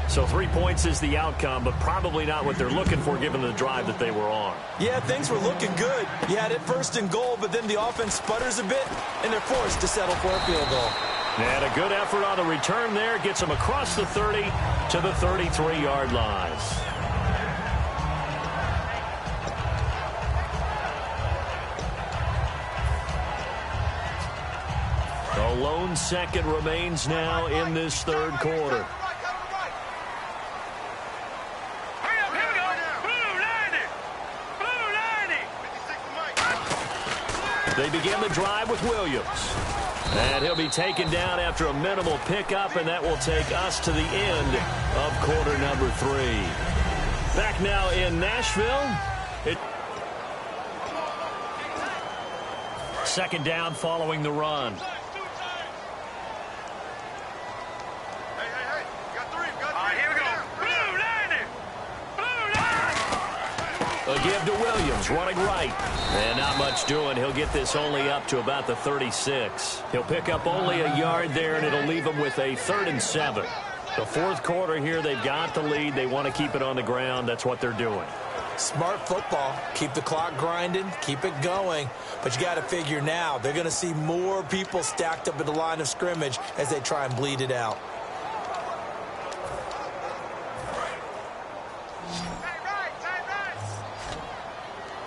So 3 points is the outcome, but probably not what they're looking for given the drive that they were on. Yeah, things were looking good. You had it 1st and goal, but then the offense sputters a bit, and they're forced to settle for a field goal. And a good effort on the return there. Gets them across the 30 to the 33-yard line. The lone second remains now in this 3rd quarter. They begin the drive with Williams. And he'll be taken down after a minimal pickup, and that will take us to the end of quarter number 3. Back now in Nashville. 2nd down following the run. A give to Williams, running right. And not much doing. He'll get this only up to about the 36. He'll pick up only a yard there, and it'll leave him with a 3rd and 7. The fourth quarter here, they've got the lead. They want to keep it on the ground. That's what they're doing. Smart football. Keep the clock grinding. Keep it going. But you got to figure now, they're going to see more people stacked up at the line of scrimmage as they try and bleed it out.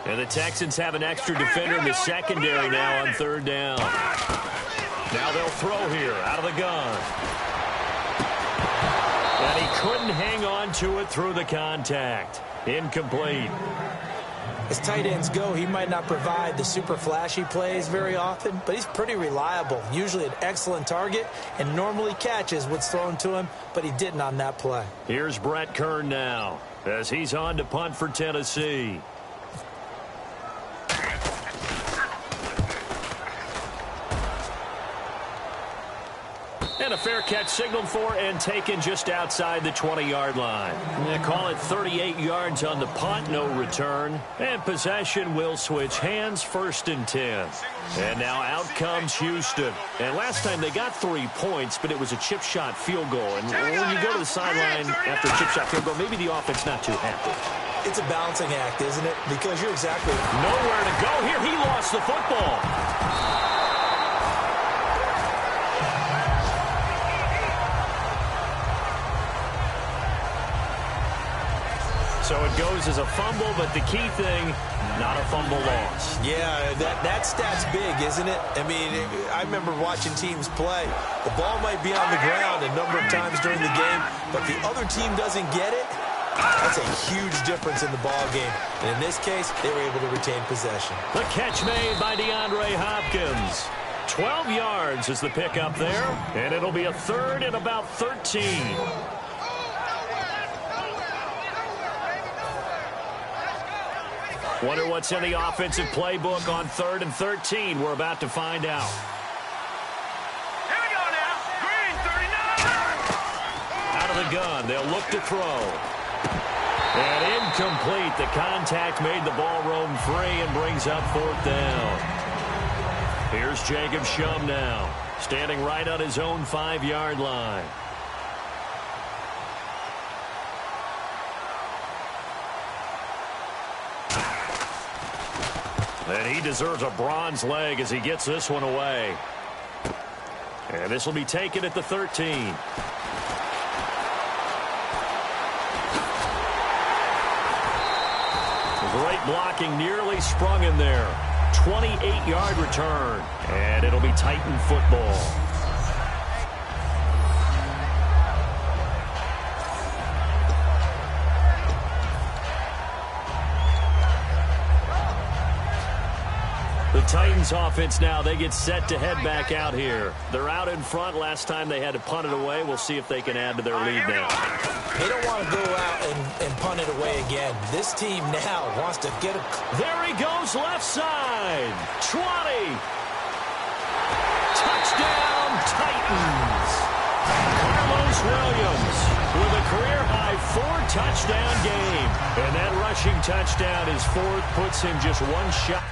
And the Texans have an extra defender in the secondary now on 3rd down. Now they'll throw here out of the gun. And he couldn't hang on to it through the contact. Incomplete. As tight ends go, he might not provide the super flashy plays very often, but he's pretty reliable. Usually an excellent target and normally catches what's thrown to him, but he didn't on that play. Here's Brett Kern now as he's on to punt for Tennessee. And a fair catch signaled for and taken just outside the 20-yard line. They call it 38 yards on the punt, no return. And possession will switch hands, 1st and 10. And now out comes Houston. And last time they got 3 points, but it was a chip shot field goal. And when you go to the sideline after a chip shot field goal, maybe the offense not too happy. It's a balancing act, isn't it? Because you're exactly... Nowhere to go here. He lost the football. So it goes as a fumble, but the key thing, not a fumble loss. Yeah, that stat's big, isn't it? I mean, I remember watching teams play. The ball might be on the ground a number of times during the game, but the other team doesn't get it. That's a huge difference in the ball game. And in this case, they were able to retain possession. The catch made by DeAndre Hopkins. 12 yards is the pickup there, and it'll be a 3rd and about 13. Wonder what's in the offensive playbook on 3rd and 13. We're about to find out. Here we go now. Green, 39. Out of the gun, they'll look to throw. And incomplete. The contact made the ball roam free and brings up 4th down. Here's Jacob Shum now, standing right on his own 5-yard line. And he deserves a bronze leg as he gets this one away. And this will be taken at the 13. Great blocking, nearly sprung in there. 28-yard return. And it'll be Titan football. The Titans offense now, they get set to head back out here. They're out in front. Last time they had to punt it away. We'll see if they can add to their lead now. They don't want to go out and punt it away again. This team now wants to get a... There he goes, left side. 20. Touchdown, Titans. Carlos Williams with a career-high 4-touchdown game. And that rushing touchdown is 4th, puts him just one shot.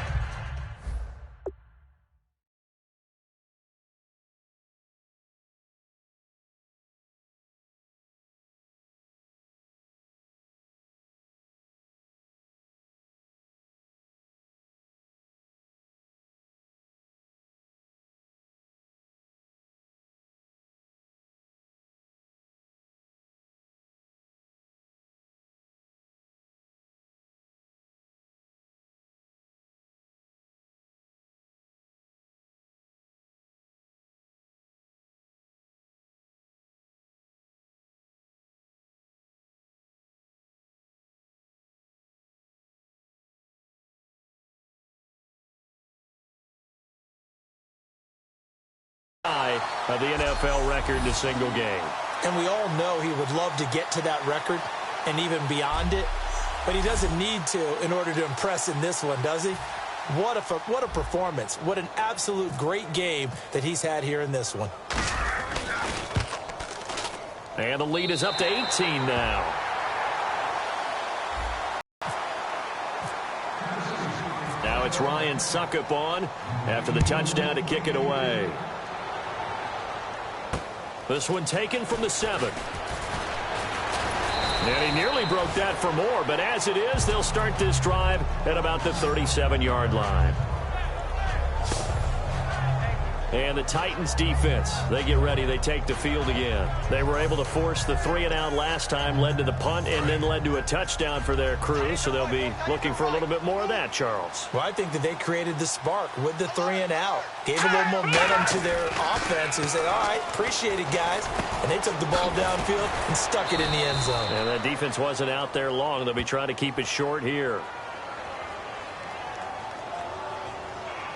Of the NFL record in a single game. And we all know he would love to get to that record and even beyond it, but he doesn't need to in order to impress in this one, does he? What a performance. What an absolute great game that he's had here in this one. And the lead is up to 18 now. it's Ryan Suckup on after the touchdown to kick it away. This one taken from the 7. And he nearly broke that for more, but as it is, they'll start this drive at about the 37-yard line. And the Titans defense, they get ready. They take the field again. They were able to force the 3-and-out last time, led to the punt, and then led to a touchdown for their crew. So they'll be looking for a little bit more of that, Charles. Well, I think that they created the spark with the 3-and-out. Gave a little momentum to their offense and said, all right, appreciate it, guys. And they took the ball downfield and stuck it in the end zone. And that defense wasn't out there long. They'll be trying to keep it short here.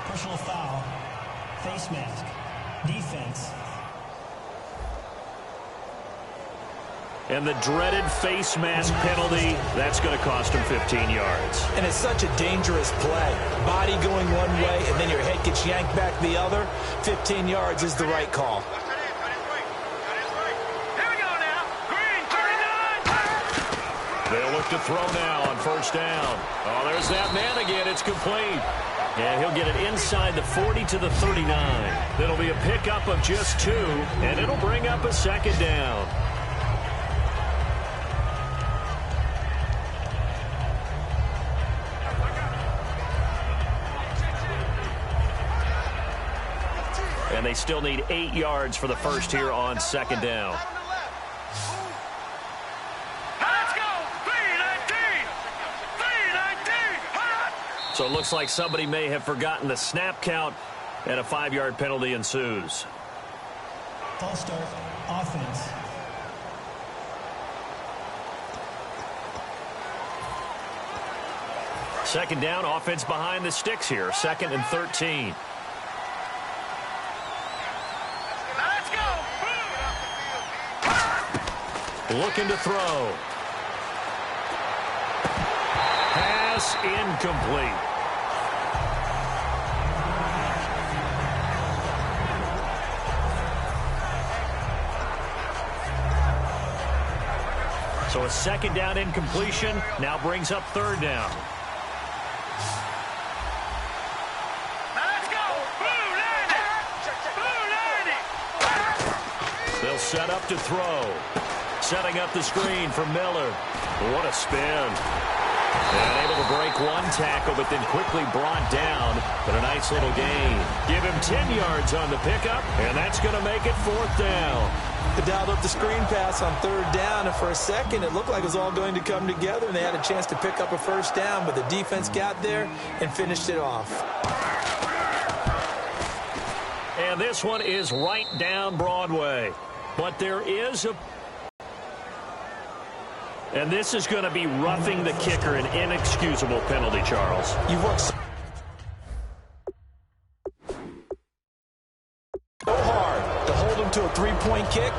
Personal foul. Face mask. Defense. And the dreaded face mask penalty, that's going to cost him 15 yards. And it's such a dangerous play. Body going one way, and then your head gets yanked back the other. 15 yards is the right call. Here we go now. Green, 39. They'll look to throw now on first down. Oh, there's that man again. It's complete. And he'll get it inside the 40 to the 39. It'll be a pickup of just 2, and it'll bring up a second down. And they still need 8 yards for the first here on second down. So it looks like somebody may have forgotten the snap count, and a 5-yard penalty ensues. False start. Offense. Second down, offense behind the sticks here. 2nd and 13. Let's go. Looking to throw. Pass incomplete. So a second down incompletion now brings up third down. Let's go. Blue 90. They'll set up to throw. Setting up the screen for Miller. What a spin. And able to break one tackle, but then quickly brought down. But a nice little gain. Give him 10 yards on the pickup, and that's going to make it 4th down. They dialed up the screen pass on third down, and for a second it looked like it was all going to come together, and they had a chance to pick up a first down, but the defense got there and finished it off. And this one is right down Broadway. But there is a... And this is going to be roughing the kicker, an inexcusable penalty, Charles. You've worked so hard to hold him to a 3-point kick.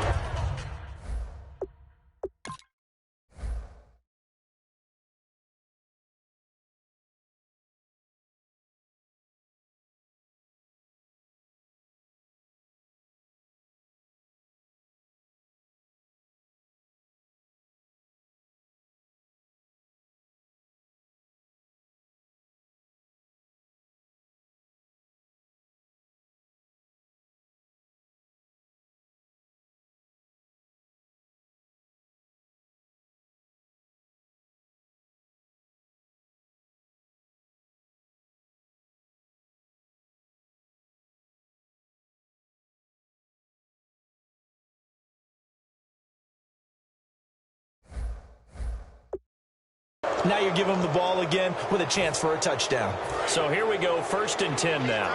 Now you're giving them the ball again with a chance for a touchdown. So here we go, 1st and 10 now.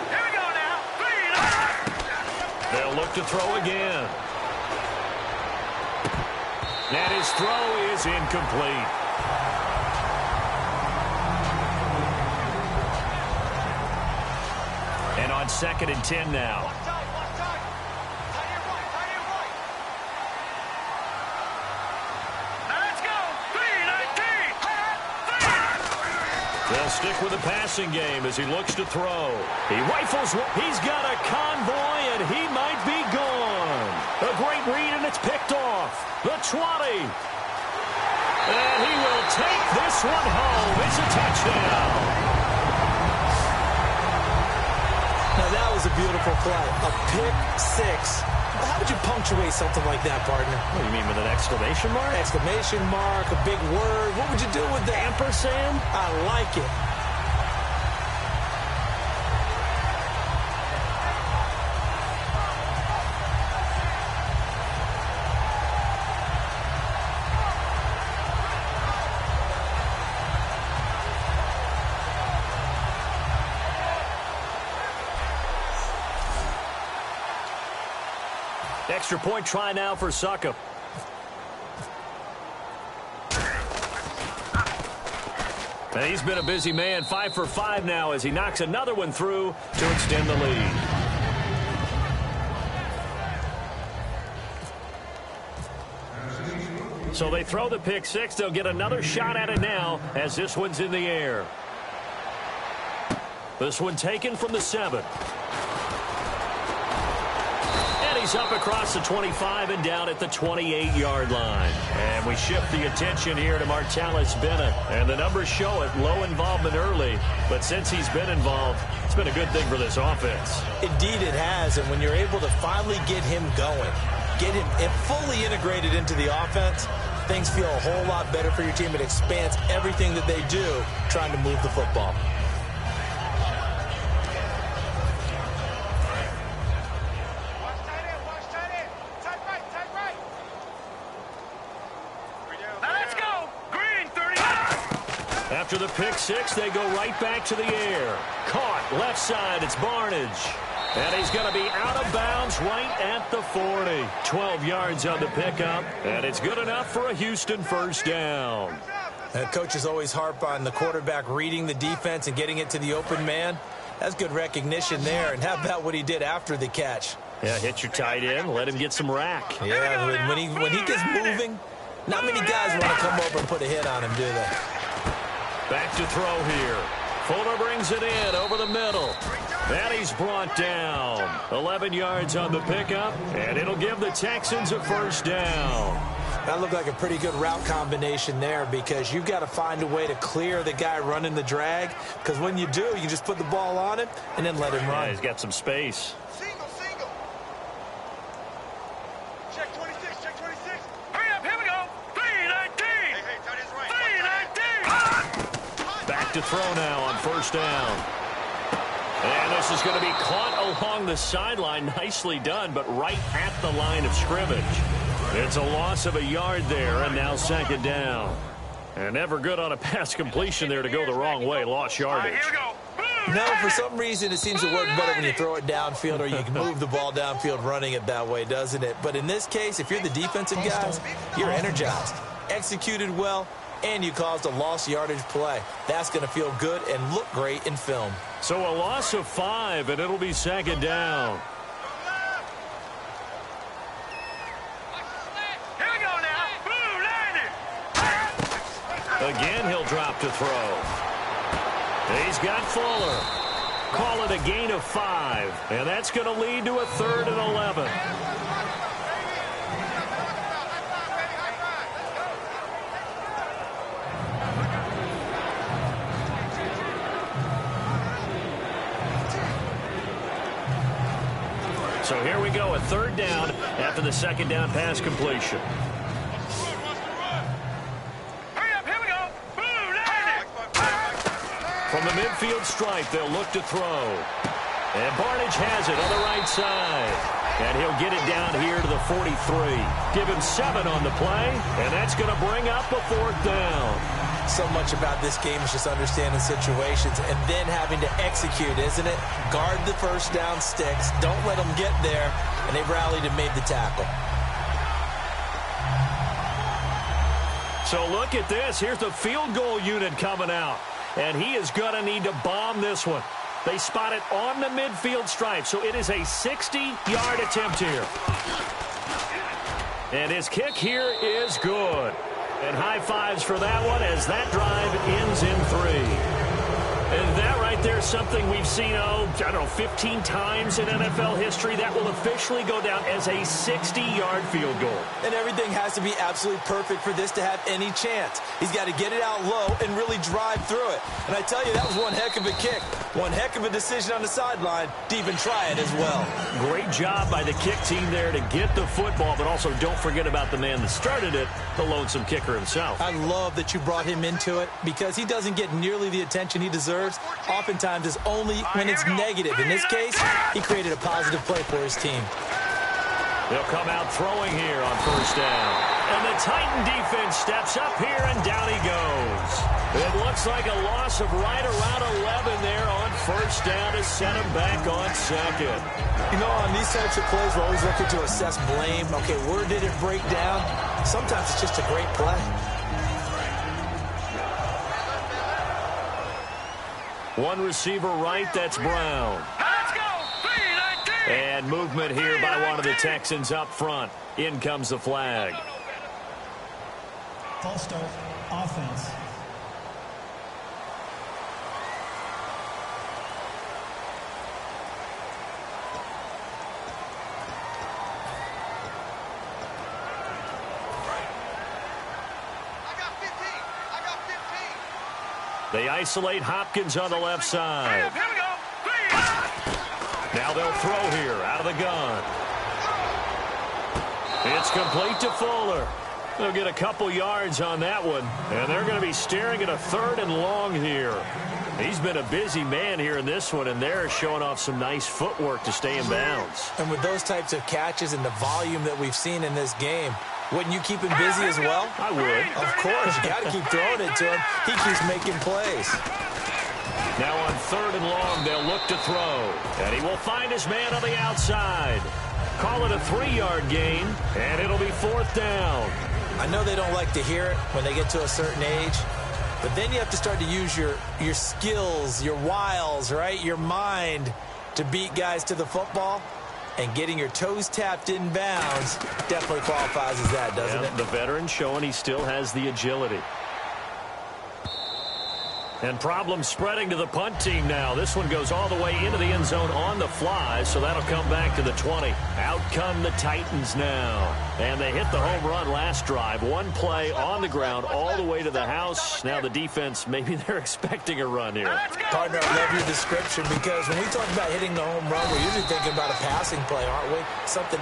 Here we go now. They'll look to throw again. And his throw is incomplete. And on 2nd and 10 now. They'll stick with the passing game as he looks to throw. He rifles. He's got a convoy, and he might be gone. A great read, and it's picked off. The 20. And he will take this one home. It's a touchdown. Now, that was a beautiful play. A pick six. Well, how would you punctuate something like that, partner? What do you mean, with an exclamation mark? Exclamation mark, a big word. What would you do with that? Ampersand? I like it. Extra point try now for Suckup. And he's been a busy man, 5 for 5 now as he knocks another one through to extend the lead. So they throw the pick six. They'll get another shot at it now as this one's in the air. This one taken from the 7. He's up across the 25 and down at the 28-yard line. And we shift the attention here to Martellus Bennett. And the numbers show it, low involvement early. But since he's been involved, it's been a good thing for this offense. Indeed it has. And when you're able to finally get him going, get him fully integrated into the offense, things feel a whole lot better for your team. It expands everything that they do trying to move the football. After the pick six, they go right back to the air. Caught left side, it's Barnage. And he's going to be out of bounds right at the 40. 12 yards on the pickup, and it's good enough for a Houston first down. Coaches always harp on the quarterback reading the defense and getting it to the open man. That's good recognition there. And how about what he did after the catch? Yeah, hit your tight end, let him get some rack. Yeah, when he gets moving, not many guys want to come over and put a hit on him, do they? Back to throw here. Fuller brings it in over the middle. And he's brought down. 11 yards on the pickup, and it'll give the Texans a first down. That looked like a pretty good route combination there because you've got to find a way to clear the guy running the drag, because when you do, you can just put the ball on him and then let him run. Yeah, he's got some space. Single. Check 26, check 26. Hurry up, here we go. 319. Hey, tight end's right. 319. Back to throw now on first down. And this is going to be caught along the sideline. Nicely done, but right at the line of scrimmage. It's a loss of a yard there, and now second down. And never good on a pass completion there to go the wrong way. Lost yardage. Here we go. No, for some reason it seems to work better when you throw it downfield or you can move the ball downfield running it that way, doesn't it? But in this case, if you're the defensive guys, you're energized, executed well, and you caused a lost yardage play. That's going to feel good and look great in film. So a loss of 5, and it'll be second down. Here we go now. Blue landing. Again, he'll drop to throw. He's got Fuller. Call it a gain of 5, and that's going to lead to a 3rd and 11. So here we go, a 3rd down after the second down pass completion. Hurry up, here we go. Blue landing. From the midfield stripe, they'll look to throw. And Barnage has it on the right side. And he'll get it down here to the 43. Give him 7 on the play, and that's going to bring up a 4th down. So much about this game is just understanding situations and then having to execute, isn't it? Guard the first down sticks. Don't let them get there. And they've rallied and made the tackle. So look at this. Here's the field goal unit coming out. And he is going to need to bomb this one. They spot it on the midfield stripe. So it is a 60-yard attempt here. And his kick here is good. And high fives for that one as that drive ends in 3. And that right there is something we've seen, I don't know, 15 times in NFL history. That will officially go down as a 60-yard field goal. And everything has to be absolutely perfect for this to have any chance. He's got to get it out low and really drive through it. And I tell you, that was one heck of a kick. One heck of a decision on the sideline to even try it as well. Great job by the kick team there to get the football, but also don't forget about the man that started it, the lonesome kicker himself. I love that you brought him into it because he doesn't get nearly the attention he deserves. Oftentimes it's only when it's negative. In this case, he created a positive play for his team. They'll come out throwing here on first down. And the Titan defense steps up here, and down he goes. It looks like a loss of right around 11 there on first down to set him back on second. You know, on these types of plays, we're always looking to assess blame. Okay, where did it break down? Sometimes it's just a great play. One receiver right, that's Brown. Let's go. 3-19. And movement here by one of the Texans up front. In comes the flag. False start, offense. They isolate Hopkins on the left side. Here we go. Now they'll throw here out of the gun. It's complete to Fuller. They'll get a couple yards on that one, and they're going to be staring at a 3rd and long here. He's been a busy man here in this one, and they're showing off some nice footwork to stay in bounds. And with those types of catches and the volume that we've seen in this game, wouldn't you keep him busy as well? I would. Of course. You got to keep throwing it to him. He keeps making plays. Now on 3rd and long, they'll look to throw. And he will find his man on the outside. Call it a 3-yard gain, and it'll be 4th down. I know they don't like to hear it when they get to a certain age, but then you have to start to use your skills, your wiles, right? Your mind to beat guys to the football. And getting your toes tapped in bounds definitely qualifies as that, doesn't it? The veteran showing he still has the agility. And problems spreading to the punt team now. This one goes all the way into the end zone on the fly, so that'll come back to the 20. Out come the Titans now. And they hit the home run last drive. One play on the ground all the way to the house. Now the defense, maybe they're expecting a run here. Partner, I love your description because when we talk about hitting the home run, we're usually thinking about a passing play, aren't we? Something...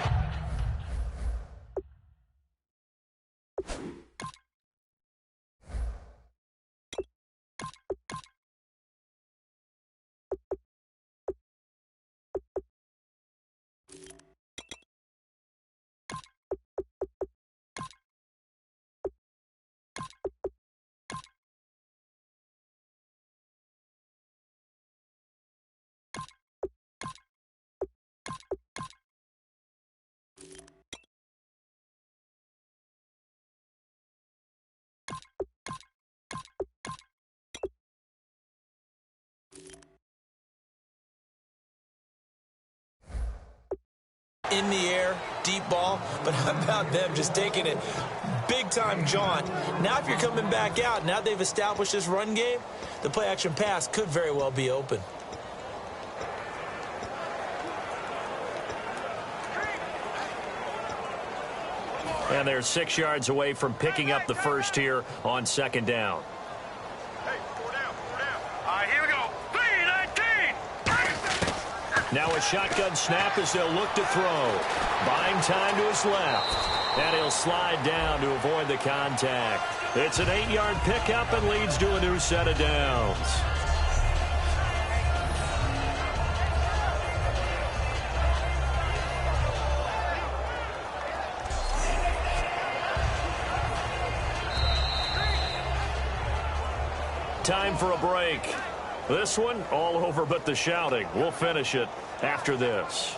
in the air, deep ball, but how about them just taking it big-time jaunt? Now if you're coming back out, now they've established this run game, the play-action pass could very well be open. And they're 6 yards away from picking up the first here on 2nd down. Hey, 4 down. All right, here we go. 3-19. Now a shotgun snap as they'll look to throw. Buying time to his left. And he'll slide down to avoid the contact. It's an 8-yard pickup and leads to a new set of downs. Time for a break. This one, all over but the shouting. We'll finish it after this.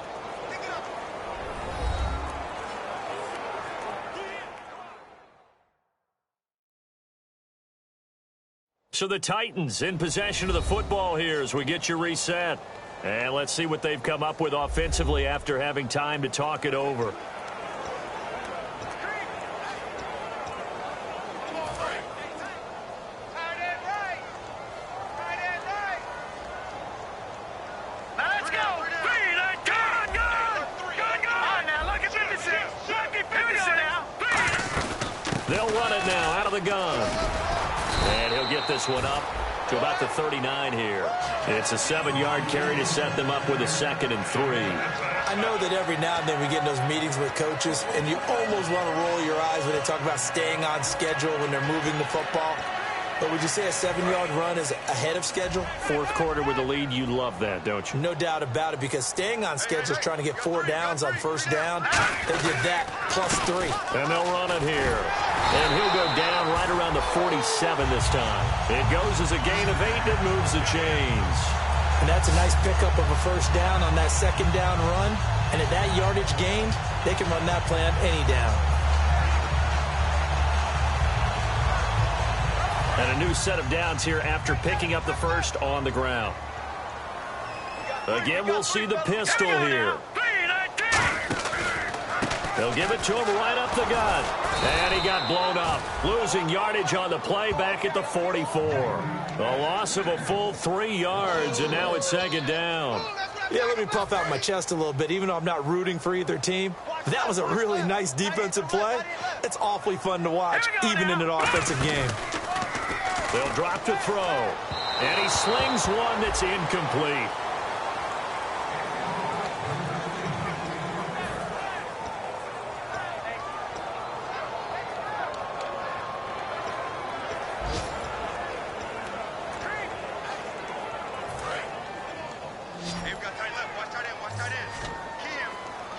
So the Titans in possession of the football here as we get you reset. And let's see what they've come up with offensively after having time to talk it over. run it now out of the gun. And he'll get this one up to about the 39 here. It's a 7-yard carry to set them up with a 2nd and 3. I know that every now and then we get in those meetings with coaches, and you almost want to roll your eyes when they talk about staying on schedule when they're moving the football. But would you say a 7-yard run is ahead of schedule? Fourth quarter with a lead, you love that, don't you? No doubt about it, because staying on schedule is trying to get 4 downs on first down. They did that +3. And they'll run it here. And he'll go down right around the 47 this time. It goes as a gain of 8, and it moves the chains. And that's a nice pickup of a first down on that 2nd down run. And at that yardage gained, they can run that play on any down. And a new set of downs here after picking up the first on the ground. Again, we'll see the pistol here. They'll give it to him right up the gut. And he got blown up, losing yardage on the play back at the 44. A loss of a full 3 yards, and now it's 2nd down. Yeah, let me puff out my chest a little bit, even though I'm not rooting for either team. That was a really nice defensive play. It's awfully fun to watch, even in an offensive game. They'll drop to throw. And he slings one that's incomplete.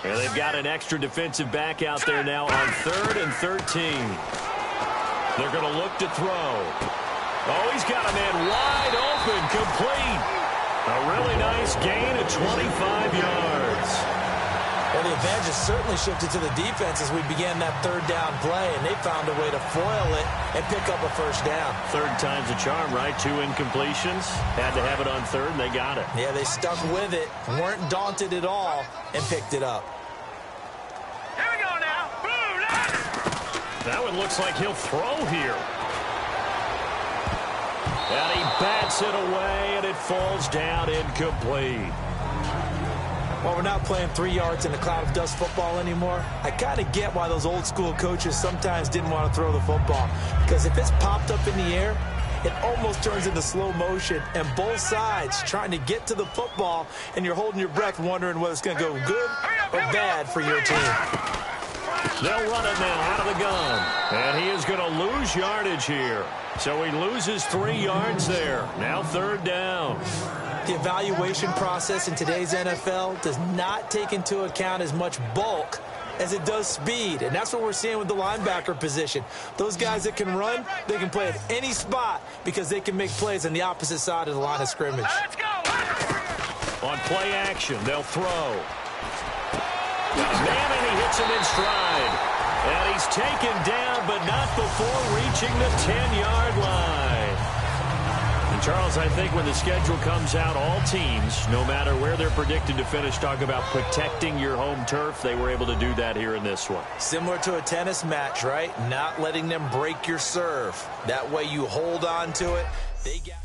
And they've got an extra defensive back out there now on 3rd and 13. They're going to look to throw. Oh, he's got a man wide open, complete. A really nice gain of 25 yards. Well, the advantage has certainly shifted to the defense as we began that 3rd down play, and they found a way to foil it and pick up a first down. 3rd time's a charm, right? 2 incompletions. Had to have it on 3rd, and they got it. Yeah, they stuck with it, weren't daunted at all, and picked it up. Here we go now. Boom, that one looks like he'll throw here. And he bats it away, and it falls down incomplete. Well, we're not playing 3 yards in a cloud of dust football anymore. I kind of get why those old school coaches sometimes didn't want to throw the football. Because if it's popped up in the air, it almost turns into slow motion. And both sides trying to get to the football, and you're holding your breath wondering whether it's going to go good or bad for your team. They'll run it now out of the gun. And he is going to lose yardage here. So he loses 3 yards there. Now 3rd down. The evaluation process in today's NFL does not take into account as much bulk as it does speed. And that's what we're seeing with the linebacker position. Those guys that can run, they can play at any spot because they can make plays on the opposite side of the line of scrimmage. let's go. On play action, they'll throw. Man, and he hits him in stride. And he's taken down, but not before reaching the 10-yard line. And Charles, I think when the schedule comes out, all teams, no matter where they're predicted to finish, talk about protecting your home turf. They were able to do that here in this one. Similar to a tennis match, right? Not letting them break your serve. That way you hold on to it. They got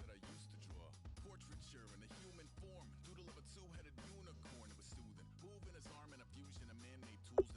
that I used to draw. Portraiture in a human form. Doodle of a two-headed unicorn. It was soothing. Moving his arm in a fusion of man-made tools.